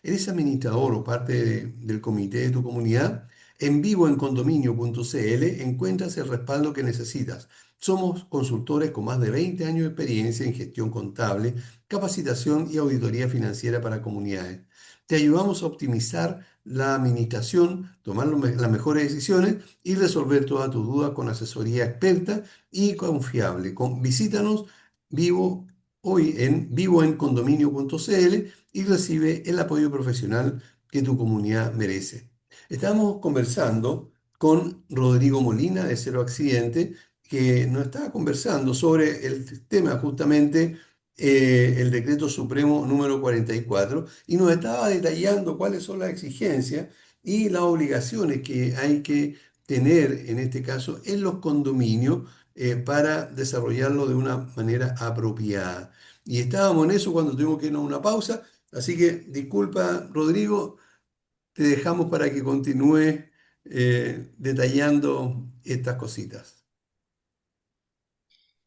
A: ¿Eres administrador o parte del comité de tu comunidad? En vivo en condominio.cl encuentras el respaldo que necesitas. Somos consultores con más de 20 años de experiencia en gestión contable, capacitación y auditoría financiera para comunidades. Te ayudamos a optimizar la administración, tomar las mejores decisiones y resolver todas tus dudas con asesoría experta y confiable. Visítanos vivo hoy en vivoencondominio.cl y recibe el apoyo profesional que tu comunidad merece. Estamos conversando con Rodrigo Molina de Cero Accidente, que nos estaba conversando sobre el tema justamente el decreto supremo número 44 y nos estaba detallando cuáles son las exigencias y las obligaciones que hay que tener en este caso en los condominios para desarrollarlo de una manera apropiada. Y estábamos en eso cuando tuvimos que irnos a una pausa, así que disculpa, Rodrigo, te dejamos para que continúes detallando estas cositas.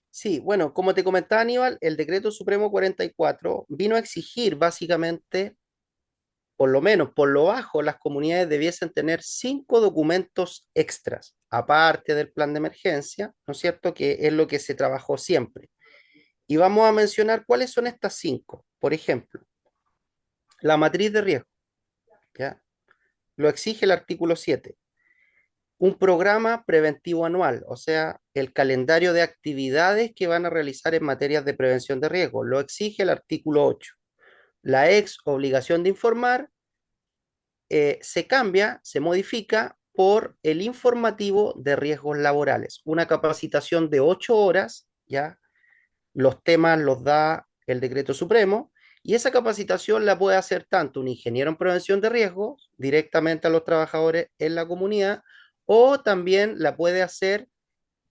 B: Sí, bueno, como te comentaba Aníbal, el Decreto Supremo 44 vino a exigir básicamente, por lo menos por lo bajo, las comunidades debiesen tener 5 documentos extras, aparte del plan de emergencia, ¿no es cierto? Que es lo que se trabajó siempre. Y vamos a mencionar cuáles son estas 5. Por ejemplo, la matriz de riesgo, ¿ya? Lo exige el artículo 7. Un programa preventivo anual, o sea, el calendario de actividades que van a realizar en materias de prevención de riesgo, lo exige el artículo 8. La ex obligación de informar se cambia, se modifica por el informativo de riesgos laborales, una capacitación de 8 horas, ¿ya? Los temas los da el decreto supremo y esa capacitación la puede hacer tanto un ingeniero en prevención de riesgos directamente a los trabajadores en la comunidad o también la puede hacer,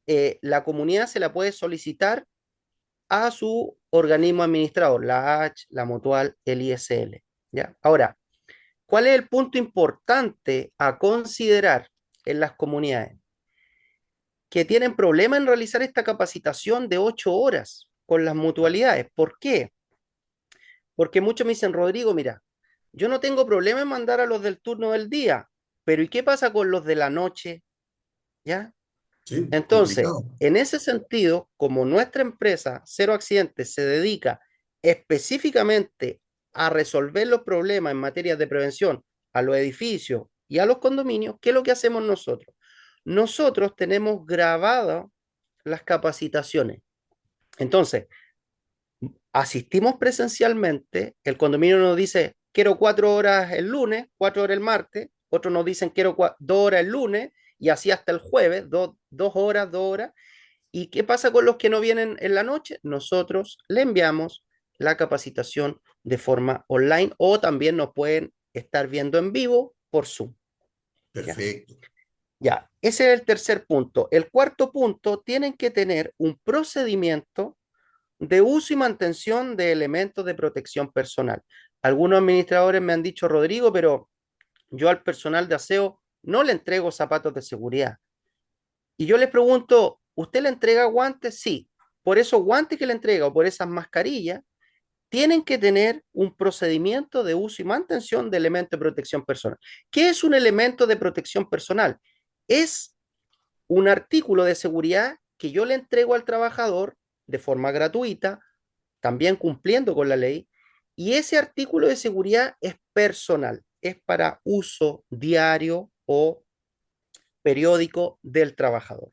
B: la comunidad se la puede solicitar a su organismo administrador, la AH, la Mutual, el ISL. ¿Ya? Ahora, ¿cuál es el punto importante a considerar en las comunidades? Que tienen problema en realizar esta capacitación de 8 horas con las mutualidades. ¿Por qué? Porque muchos me dicen, Rodrigo, mira, yo no tengo problema en mandar a los del turno del día, pero ¿y qué pasa con los de la noche? ¿Ya?
A: Sí,
B: Entonces,
A: complicado.
B: en ese sentido, como nuestra empresa Cero Accidentes se dedica específicamente a resolver los problemas en materia de prevención a los edificios y a los condominios, ¿qué es lo que hacemos nosotros? Nosotros tenemos grabadas las capacitaciones. Entonces, asistimos presencialmente, el condominio nos dice, quiero 4 horas el lunes, 4 horas el martes, otros nos dicen, quiero 2 horas el lunes, y así hasta el jueves, 2 horas, 2 horas. ¿Y qué pasa con los que no vienen en la noche? Nosotros le enviamos la capacitación de forma online o también nos pueden estar viendo en vivo por Zoom. ¿Ya?
A: Perfecto.
B: Ya, ese es el tercer punto. El cuarto punto, tienen que tener un procedimiento de uso y mantención de elementos de protección personal. Algunos administradores me han dicho, Rodrigo, pero yo al personal de aseo no le entrego zapatos de seguridad. Y yo les pregunto, ¿usted le entrega guantes? Sí. Por esos guantes que le entrega o por esas mascarillas, tienen que tener un procedimiento de uso y mantención de elementos de protección personal. ¿Qué es un elemento de protección personal? Es un artículo de seguridad que yo le entrego al trabajador de forma gratuita, también cumpliendo con la ley, y ese artículo de seguridad es personal, es para uso diario o periódico del trabajador.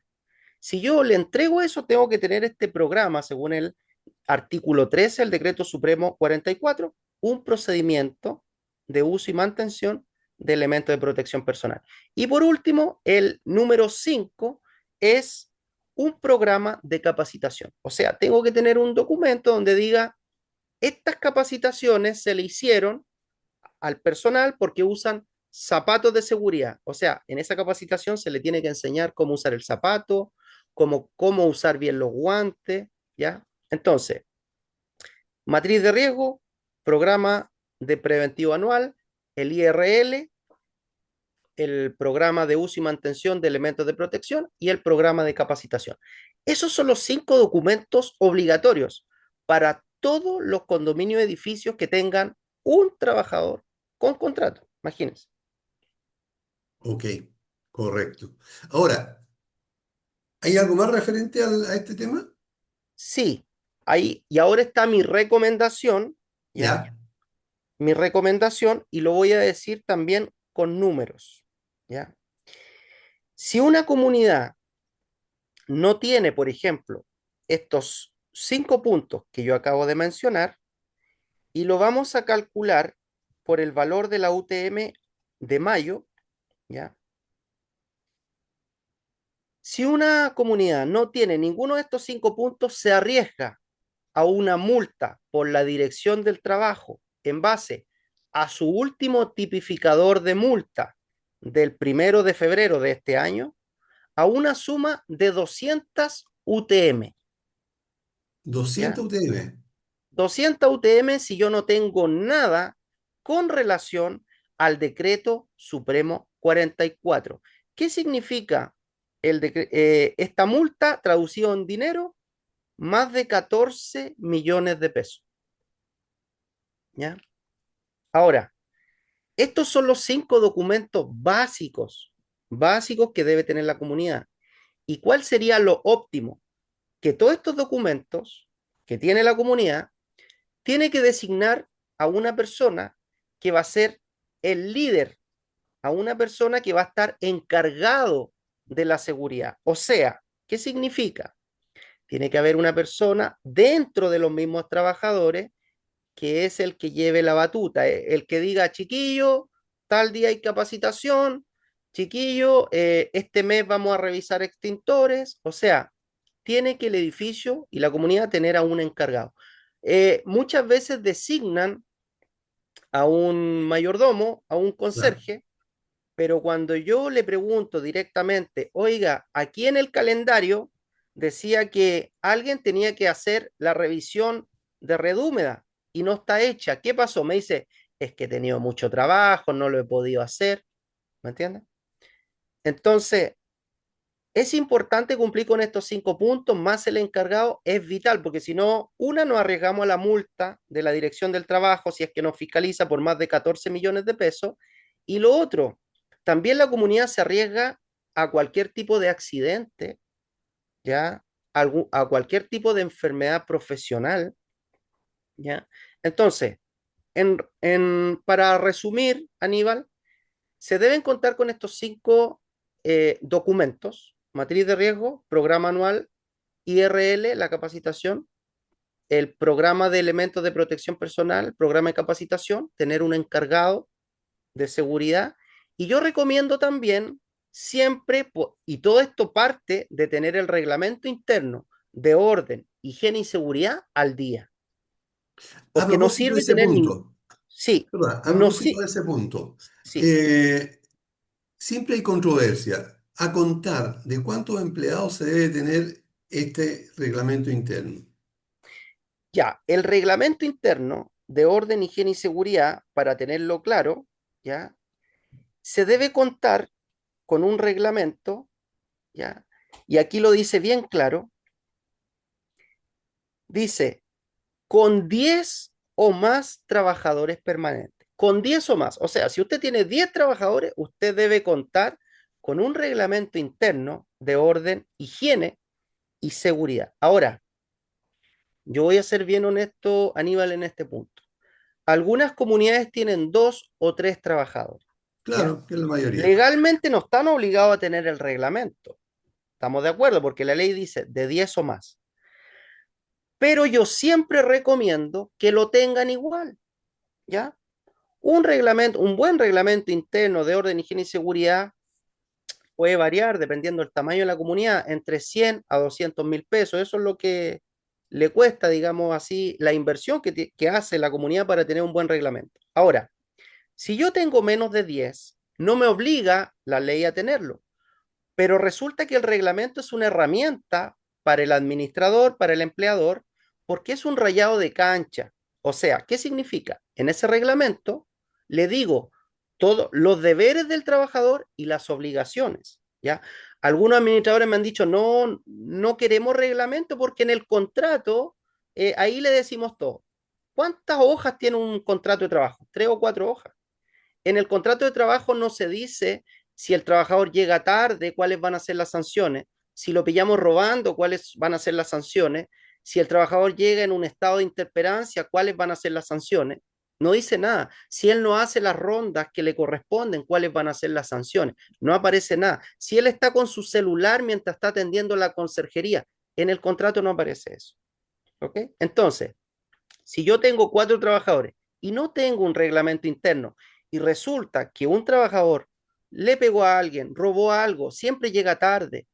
B: Si yo le entrego eso, tengo que tener este programa, según el artículo 13 del Decreto Supremo 44, un procedimiento de uso y mantención de elementos de protección personal. Y por último, el número 5 es un programa de capacitación. O sea, tengo que tener un documento donde diga, estas capacitaciones se le hicieron al personal porque usan zapatos de seguridad. O sea, en esa capacitación se le tiene que enseñar cómo usar el zapato, cómo usar bien los guantes, ¿ya? Entonces, matriz de riesgo, programa de preventivo anual, el IRL, el programa de uso y mantención de elementos de protección y el programa de capacitación. Esos son los 5 documentos obligatorios para todos los condominios y edificios que tengan un trabajador con contrato. Imagínense.
A: Ok, correcto. Ahora, ¿hay algo más referente a este tema?
B: Sí, ahí, y ahora está mi recomendación, ¿ya?
A: Ya,
B: Mi recomendación, y lo voy a decir también con números, ¿ya? Si una comunidad no tiene, por ejemplo, estos 5 puntos que yo acabo de mencionar, y lo vamos a calcular por el valor de la UTM de mayo, ¿ya? Si una comunidad no tiene ninguno de estos 5 puntos, se arriesga a una multa por la Dirección del Trabajo en base a su último tipificador de multa del 1 de febrero de este año a una suma de 200 UTM,
A: 200
B: ¿ya?
A: UTM.
B: 200 UTM si yo no tengo nada con relación al decreto supremo 44. ¿Qué significa esta multa traducido en dinero? Más de 14 millones de pesos. ¿Ya? Ahora, estos son los 5 documentos básicos que debe tener la comunidad. ¿Y cuál sería lo óptimo? Que todos estos documentos que tiene la comunidad tiene que designar a una persona que va a ser el líder, a una persona que va a estar encargado de la seguridad. O sea, ¿qué significa? Tiene que haber una persona dentro de los mismos trabajadores que es el que lleve la batuta, el que diga, chiquillo, tal día hay capacitación, chiquillo, este mes vamos a revisar extintores, o sea, tiene que el edificio y la comunidad tener a un encargado. Muchas veces designan a un mayordomo, a un
A: Claro.
B: conserje, pero cuando yo le pregunto directamente, oiga, aquí en el calendario decía que alguien tenía que hacer la revisión de red húmeda y no está hecha. ¿Qué pasó? Me dice, es que he tenido mucho trabajo, no lo he podido hacer. ¿Me entiendes? Entonces, es importante cumplir con estos 5 puntos, más el encargado es vital, porque si no, una, nos arriesgamos a la multa de la Dirección del Trabajo si es que nos fiscaliza por más de 14 millones de pesos. Y lo otro, también la comunidad se arriesga a cualquier tipo de accidente, ¿ya? A cualquier tipo de enfermedad profesional, ¿ya? Entonces, para resumir, Aníbal, se deben contar con estos 5 documentos: matriz de riesgo, programa anual, IRL, la capacitación, el programa de elementos de protección personal, programa de capacitación, tener un encargado de seguridad. Y yo recomiendo también siempre, y todo esto parte de tener el reglamento interno de orden, higiene y seguridad al día,
A: A
B: porque no
A: propósito de
B: sirve
A: ese
B: tener
A: punto,
B: sí,
A: perdón, a
B: no
A: propósito
B: sí,
A: de ese punto,
B: sí.
A: eh, siempre hay controversia a contar de cuántos empleados se debe tener este reglamento interno.
B: Ya, el reglamento interno de orden, higiene y seguridad, para tenerlo claro, ya, se debe contar con un reglamento, ya, y aquí lo dice bien claro, dice, con 10 o más trabajadores permanentes, con 10 o más, o sea, si usted tiene 10 trabajadores, usted debe contar con un reglamento interno de orden, higiene y seguridad. Ahora, yo voy a ser bien honesto, Aníbal, en este punto. Algunas comunidades tienen 2 o 3 trabajadores, ¿ya?
A: Claro, que es la mayoría.
B: Legalmente no están obligados a tener el reglamento. Estamos de acuerdo porque la ley dice de 10 o más. Pero yo siempre recomiendo que lo tengan igual, ¿ya? Un reglamento, un buen reglamento interno de orden, higiene y seguridad puede variar dependiendo del tamaño de la comunidad, entre 100 a 200 mil pesos. Eso es lo que le cuesta, digamos así, la inversión que hace la comunidad para tener un buen reglamento. Ahora, si yo tengo menos de 10, no me obliga la ley a tenerlo, pero resulta que el reglamento es una herramienta para el administrador, para el empleador, porque es un rayado de cancha. O sea, ¿qué significa? En ese reglamento le digo todos los deberes del trabajador y las obligaciones, ¿ya? Algunos administradores me han dicho, no, no queremos reglamento porque en el contrato, ahí le decimos todo. ¿Cuántas hojas tiene un contrato de trabajo? 3 o 4 hojas. En el contrato de trabajo no se dice si el trabajador llega tarde, cuáles van a ser las sanciones, si lo pillamos robando, cuáles van a ser las sanciones, si el trabajador llega en un estado de interperancia, cuáles van a ser las sanciones. No dice nada. Si él no hace las rondas que le corresponden, cuáles van a ser las sanciones. No aparece nada. Si él está con su celular mientras está atendiendo la conserjería, en el contrato no aparece eso. ¿Ok? Entonces, si yo tengo 4 trabajadores y no tengo un reglamento interno y resulta que un trabajador le pegó a alguien, robó algo, siempre llega tarde,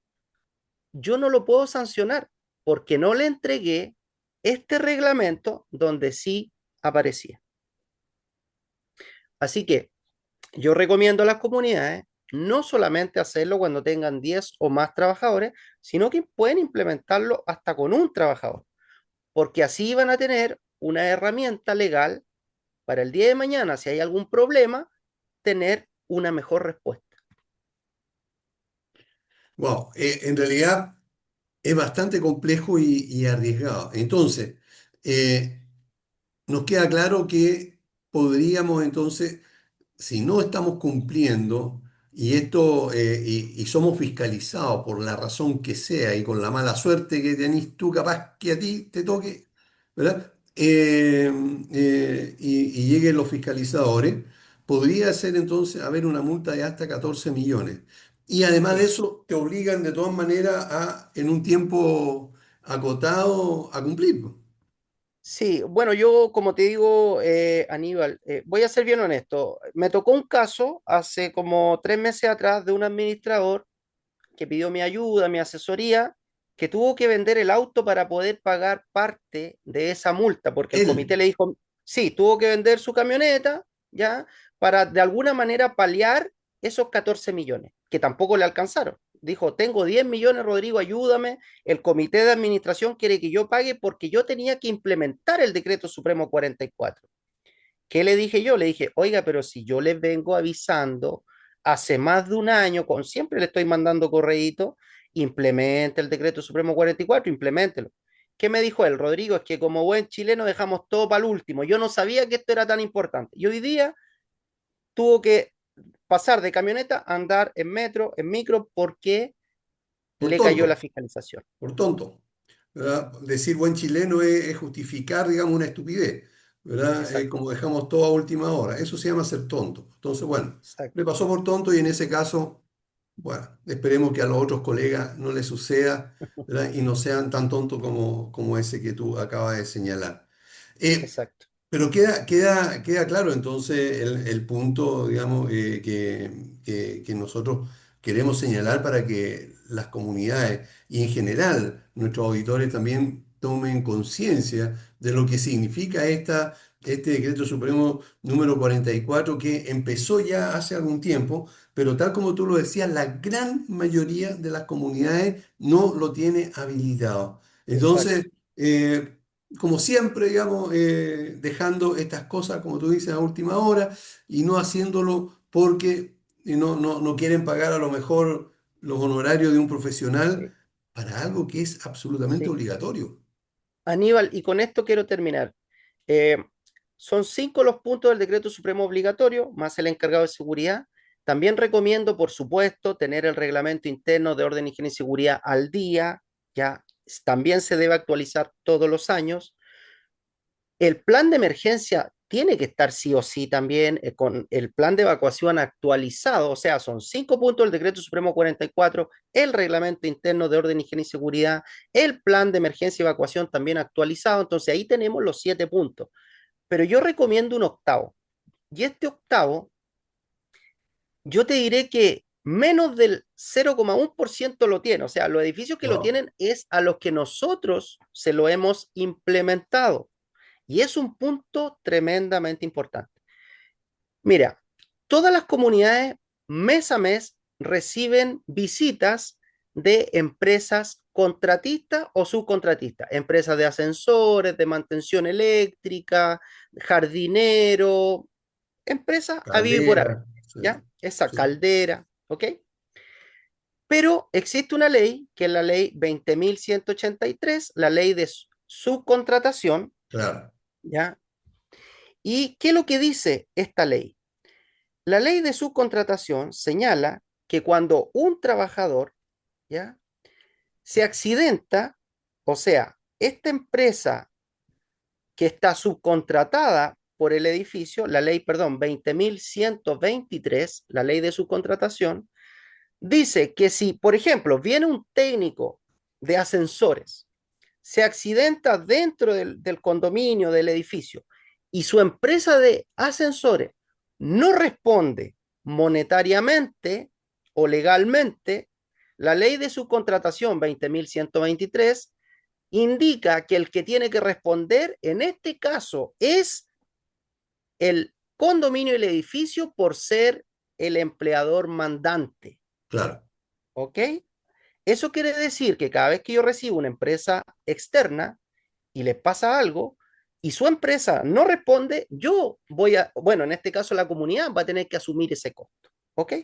B: yo no lo puedo sancionar porque no le entregué este reglamento donde sí aparecía. Así que yo recomiendo a las comunidades no solamente hacerlo cuando tengan 10 o más trabajadores, sino que pueden implementarlo hasta con un trabajador, porque así van a tener una herramienta legal para el día de mañana, si hay algún problema, tener una mejor respuesta.
A: Wow, en realidad es bastante complejo y arriesgado. Entonces, eh, nos queda claro que podríamos entonces, si no estamos cumpliendo y somos fiscalizados por la razón que sea y con la mala suerte que tenés tú, capaz que a ti te toque, ¿verdad? Y lleguen los fiscalizadores, podría ser entonces haber una multa de hasta 14 millones. Y además de
B: Sí.
A: eso, te obligan de todas maneras en un tiempo acotado, a cumplir, po.
B: Sí, bueno, yo como te digo, Aníbal, voy a ser bien honesto. Me tocó un caso hace como 3 meses atrás de un administrador que pidió mi ayuda, mi asesoría, que tuvo que vender el auto para poder pagar parte de esa multa, porque el comité
A: Él,
B: le dijo, sí, tuvo que vender su camioneta, ¿ya? Para de alguna manera paliar esos 14 millones, que tampoco le alcanzaron. Dijo, tengo 10 millones, Rodrigo, ayúdame. El comité de administración quiere que yo pague porque yo tenía que implementar el decreto supremo 44. ¿Qué le dije yo? Le dije, oiga, pero si yo les vengo avisando hace más de un año, con siempre le estoy mandando correíto, implemente el decreto supremo 44, implementelo. ¿Qué me dijo él? Rodrigo, es que como buen chileno dejamos todo para el último. Yo no sabía que esto era tan importante. Y hoy día tuvo que pasar de camioneta a andar en metro, en micro, porque
A: por
B: le cayó la
A: tonto,
B: fiscalización.
A: por tonto. ¿Verdad? Decir buen chileno es justificar, digamos, una estupidez, ¿verdad?
B: Exacto,
A: Como dejamos todo a última hora. Eso se llama ser tonto. Entonces, bueno, le
B: exacto,
A: pasó por tonto y en ese caso, bueno, esperemos que a los otros colegas no les suceda, ¿verdad? Y no sean tan tontos como ese que tú acabas de señalar. Eh,
B: exacto,
A: pero queda claro entonces el punto, digamos, que nosotros queremos señalar para que las comunidades y en general nuestros auditores también tomen conciencia de lo que significa este decreto supremo número 44 que empezó ya hace algún tiempo, pero tal como tú lo decías, la gran mayoría de las comunidades no lo tiene habilitado.
B: exacto.
A: Entonces, como siempre, digamos, dejando estas cosas, como tú dices, a última hora y no haciéndolo porque no quieren pagar a lo mejor los honorarios de un profesional
B: Sí,
A: para algo que es absolutamente
B: sí.
A: obligatorio.
B: Aníbal, y con esto quiero terminar. Eh, Son 5 los puntos del decreto supremo obligatorio, más el encargado de seguridad. También recomiendo, por supuesto, tener el reglamento interno de orden, higiene y seguridad al día. Ya también se debe actualizar todos los años. El plan de emergencia tiene que estar sí o sí también con el plan de evacuación actualizado, o sea, son 5 puntos del decreto supremo 44, el reglamento interno de orden, higiene y seguridad, el plan de emergencia y evacuación también actualizado, entonces ahí tenemos los 7 puntos. Pero yo recomiendo un octavo, y este octavo, yo te diré que menos del 0,1% lo tiene, o sea, los edificios que lo
A: Wow,
B: tienen es a los que nosotros se lo hemos implementado. Y es un punto tremendamente importante. Mira, todas las comunidades mes a mes reciben visitas de empresas contratistas o subcontratistas, empresas de ascensores, de mantención eléctrica, jardinero, empresas a vivir por haber,
A: caldera, sí,
B: ¿ya? Esa
A: sí,
B: caldera, ¿ok? Pero existe una ley, que es la ley 20.183, la ley de subcontratación,
A: claro,
B: ¿ya? ¿Y qué es lo que dice esta ley? La ley de subcontratación señala que cuando un trabajador, ¿ya?, se accidenta, o sea, esta empresa que está subcontratada por el edificio, la ley, perdón, 20.123, la ley de subcontratación, dice que si, por ejemplo, viene un técnico de ascensores, se accidenta dentro del condominio, del edificio, y su empresa de ascensores no responde monetariamente o legalmente, la ley de subcontratación 20.123 indica que el que tiene que responder en este caso es el condominio y el edificio por ser el empleador mandante.
A: claro.
B: ¿Ok? Eso quiere decir que cada vez que yo recibo una empresa externa y les pasa algo, y su empresa no responde, yo voy a, bueno, en este caso la comunidad va a tener que asumir ese costo. ¿Ok?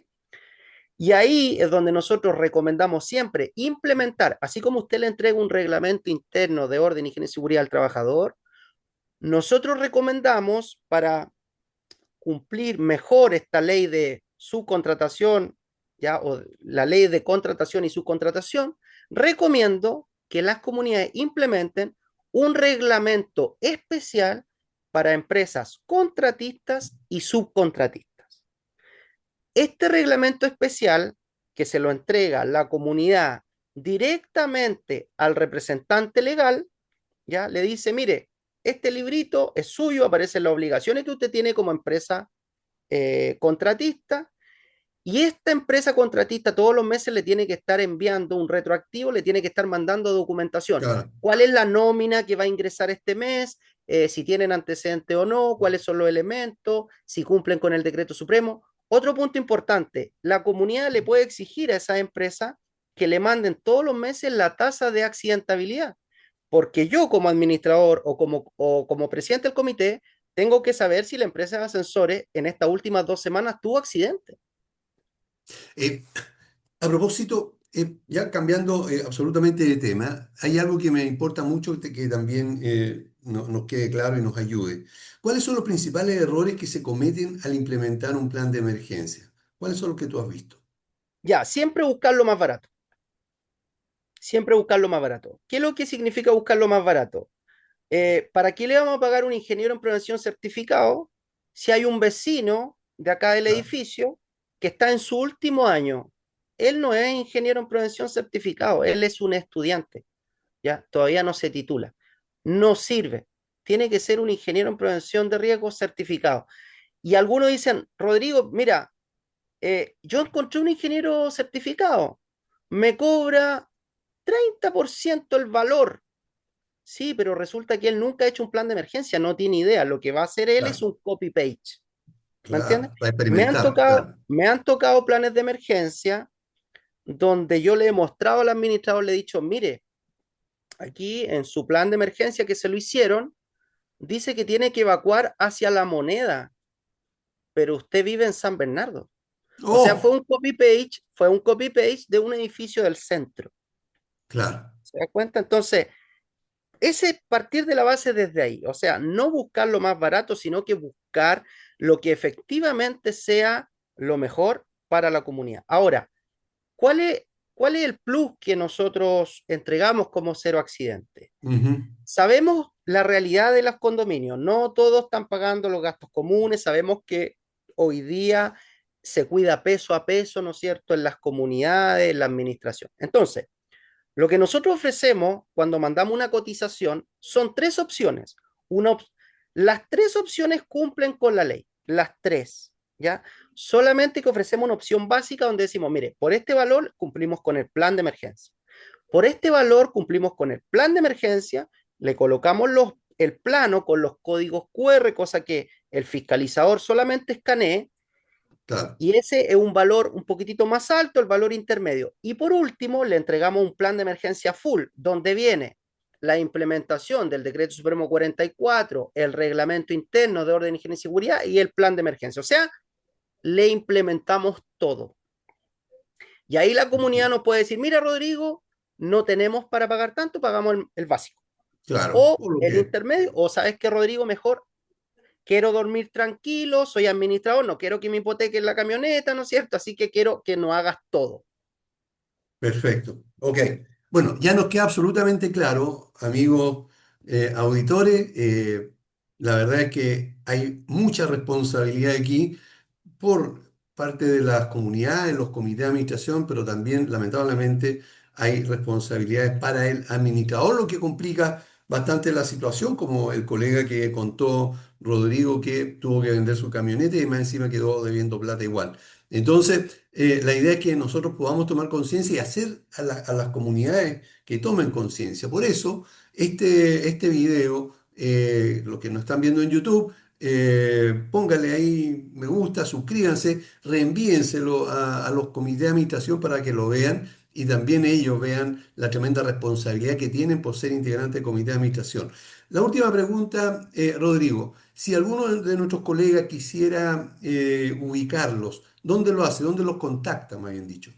B: Y ahí es donde nosotros recomendamos siempre implementar, así como usted le entrega un reglamento interno de orden, higiene y seguridad al trabajador, nosotros recomendamos para cumplir mejor esta ley de subcontratación, ya, o la ley de contratación y subcontratación, recomiendo que las comunidades implementen un reglamento especial para empresas contratistas y subcontratistas. Este reglamento especial que se lo entrega la comunidad directamente al representante legal, ya le dice, mire, este librito es suyo, aparecen las obligaciones que usted tiene como empresa contratista, y esta empresa contratista todos los meses le tiene que estar enviando un retroactivo, le tiene que estar mandando documentación.
A: Claro.
B: ¿Cuál es la nómina que va a ingresar este mes? Si tienen antecedente o no, cuáles son los elementos, si cumplen con el decreto supremo. Otro punto importante, la comunidad le puede exigir a esa empresa que le manden todos los meses la tasa de accidentabilidad, porque yo como administrador o como presidente del comité tengo que saber si la empresa de ascensores en estas últimas 2 semanas tuvo accidente.
A: Eh, a propósito, ya cambiando absolutamente de tema, hay algo que me importa mucho que también nos quede claro y nos ayude. ¿Cuáles son los principales errores que se cometen al implementar un plan de emergencia? ¿Cuáles son los que tú has visto?
B: Ya, siempre buscar lo más barato. Siempre buscar lo más barato. ¿Qué es lo que significa buscar lo más barato? ¿Para qué le vamos a pagar a un ingeniero en prevención certificado si hay un vecino de acá del
A: Claro.
B: edificio que está en su último año? Él no es ingeniero en prevención certificado, él es un estudiante, ¿ya? Todavía no se titula. No sirve. Tiene que ser un ingeniero en prevención de riesgo certificado. Y algunos dicen, Rodrigo, mira, yo encontré un ingeniero certificado, me cobra 30% el valor. Sí, pero resulta que él nunca ha hecho un plan de emergencia, no tiene idea. Lo que va a hacer él es
A: Claro,
B: un copy-page. ¿Me entiendes?
A: claro, para experimentar, claro.
B: Me han tocado planes de emergencia donde yo le he mostrado al administrador, le he dicho, mire, aquí en su plan de emergencia que se lo hicieron, dice que tiene que evacuar hacia La Moneda, pero usted vive en San Bernardo. O sea,
A: Oh,
B: fue un copy-page de un edificio del centro.
A: claro.
B: ¿Se da cuenta? Entonces, ese es partir de la base desde ahí, o sea, no buscar lo más barato, sino que buscar lo que efectivamente sea lo mejor para la comunidad. Ahora, ¿cuál es, cuál es el plus que nosotros entregamos como cero accidente?
A: Ujú.
B: Sabemos la realidad de los condominios, no todos están pagando los gastos comunes, sabemos que hoy día se cuida peso a peso, ¿no es cierto?, en las comunidades, en la administración. Entonces, lo que nosotros ofrecemos cuando mandamos una cotización son tres opciones. Las tres opciones cumplen con la ley, las tres, ¿ya? Solamente que ofrecemos una opción básica donde decimos, mire, por este valor cumplimos con el plan de emergencia. Por este valor cumplimos con el plan de emergencia, le colocamos el plano con los códigos QR, cosa que el fiscalizador solamente escanee,
A: Claro,
B: y ese es un valor un poquitito más alto, el valor intermedio. Y por último, le entregamos un plan de emergencia full, donde viene la implementación del Decreto Supremo 44, el reglamento interno de orden, higiene y seguridad y el plan de emergencia. O sea, le implementamos todo. Y ahí la comunidad nos puede decir, mira, Rodrigo, no tenemos para pagar tanto, pagamos el básico.
A: claro.
B: O
A: Por lo
B: el
A: que,
B: intermedio, o sabes que, Rodrigo, mejor quiero dormir tranquilo, soy administrador, no quiero que me hipotequen la camioneta, ¿no es cierto? Así que quiero que no hagas todo.
A: perfecto. Ok. Bueno, ya nos queda absolutamente claro, amigos auditores. La verdad es que hay mucha responsabilidad aquí por parte de las comunidades, los comités de administración, pero también, lamentablemente, hay responsabilidades para el administrador, lo que complica bastante la situación, como el colega que contó Rodrigo, que tuvo que vender su camioneta y más encima quedó debiendo plata igual. Entonces, la idea es que nosotros podamos tomar conciencia y hacer a las comunidades que tomen conciencia. Por eso, este video, los que nos están viendo en YouTube, póngale ahí me gusta, suscríbanse, reenvíenselo a los comités de administración para que lo vean y también ellos vean la tremenda responsabilidad que tienen por ser integrantes del comité de administración. La última pregunta, Rodrigo. Si alguno de nuestros colegas quisiera ubicarlos, ¿dónde lo hace? ¿Dónde los contacta, más bien dicho?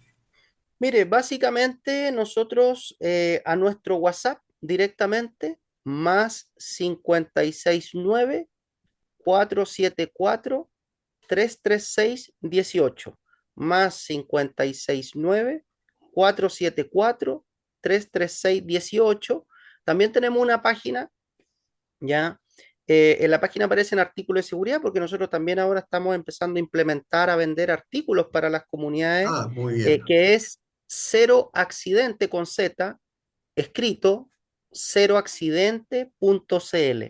B: Mire, básicamente nosotros a nuestro WhatsApp directamente, más 569 474 336 18 más 569 474 336 18. También tenemos una página, ya. En la página aparecen artículos de seguridad porque nosotros también ahora estamos empezando a implementar, a vender artículos para las comunidades,
A: Ah, muy bien.
B: que es Cero Accidente con Z, escrito ceroaccidente.cl.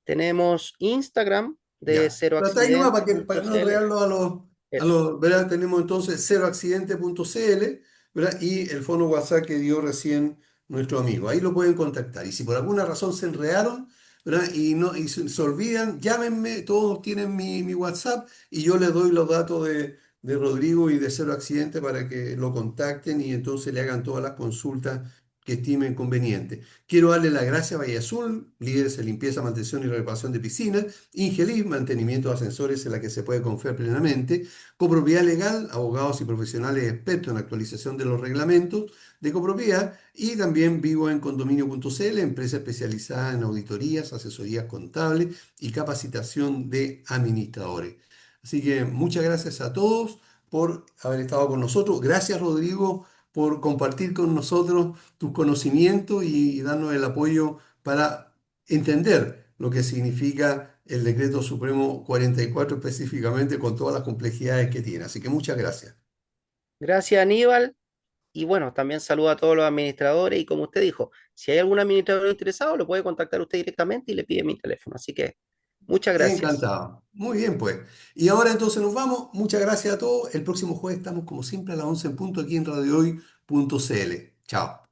B: Tenemos Instagram de
A: Ya. Pero hasta ahí nomás para no
B: ceroaccidente.cl.
A: enredarlo
B: Eso.
A: ¿verdad? Tenemos entonces ceroaccidente.cl, ¿verdad? Y el fono WhatsApp que dio recién nuestro amigo. Ahí lo pueden contactar. Y si por alguna razón se enredaron, ¿verdad? Y se olvidan, llámenme, todos tienen mi WhatsApp y yo les doy los datos de Rodrigo y de Cero Accidente para que lo contacten y entonces le hagan todas las consultas que estimen convenientes. Quiero darle las gracias a Valle Azul, líderes en limpieza, mantención y reparación de piscinas, Ingelis, mantenimiento de ascensores en la que se puede confiar plenamente, Copropiedad Legal, abogados y profesionales expertos en actualización de los reglamentos de copropiedad y también Vivo en Condominio.cl, empresa especializada en auditorías, asesorías contables y capacitación de administradores. Así que muchas gracias a todos por haber estado con nosotros. Gracias, Rodrigo, por compartir con nosotros tus conocimientos y darnos el apoyo para entender lo que significa el Decreto Supremo 44 específicamente con todas las complejidades que tiene. Así que muchas gracias.
B: Gracias, Aníbal. Y bueno, también saludo a todos los administradores y como usted dijo, si hay algún administrador interesado, lo puede contactar usted directamente y le pide mi teléfono. Así que muchas gracias.
A: Encantado. Muy bien, pues. Y ahora entonces nos vamos. Muchas gracias a todos. El próximo jueves estamos como siempre a las 11 en punto aquí en radiohoy.cl. Chao.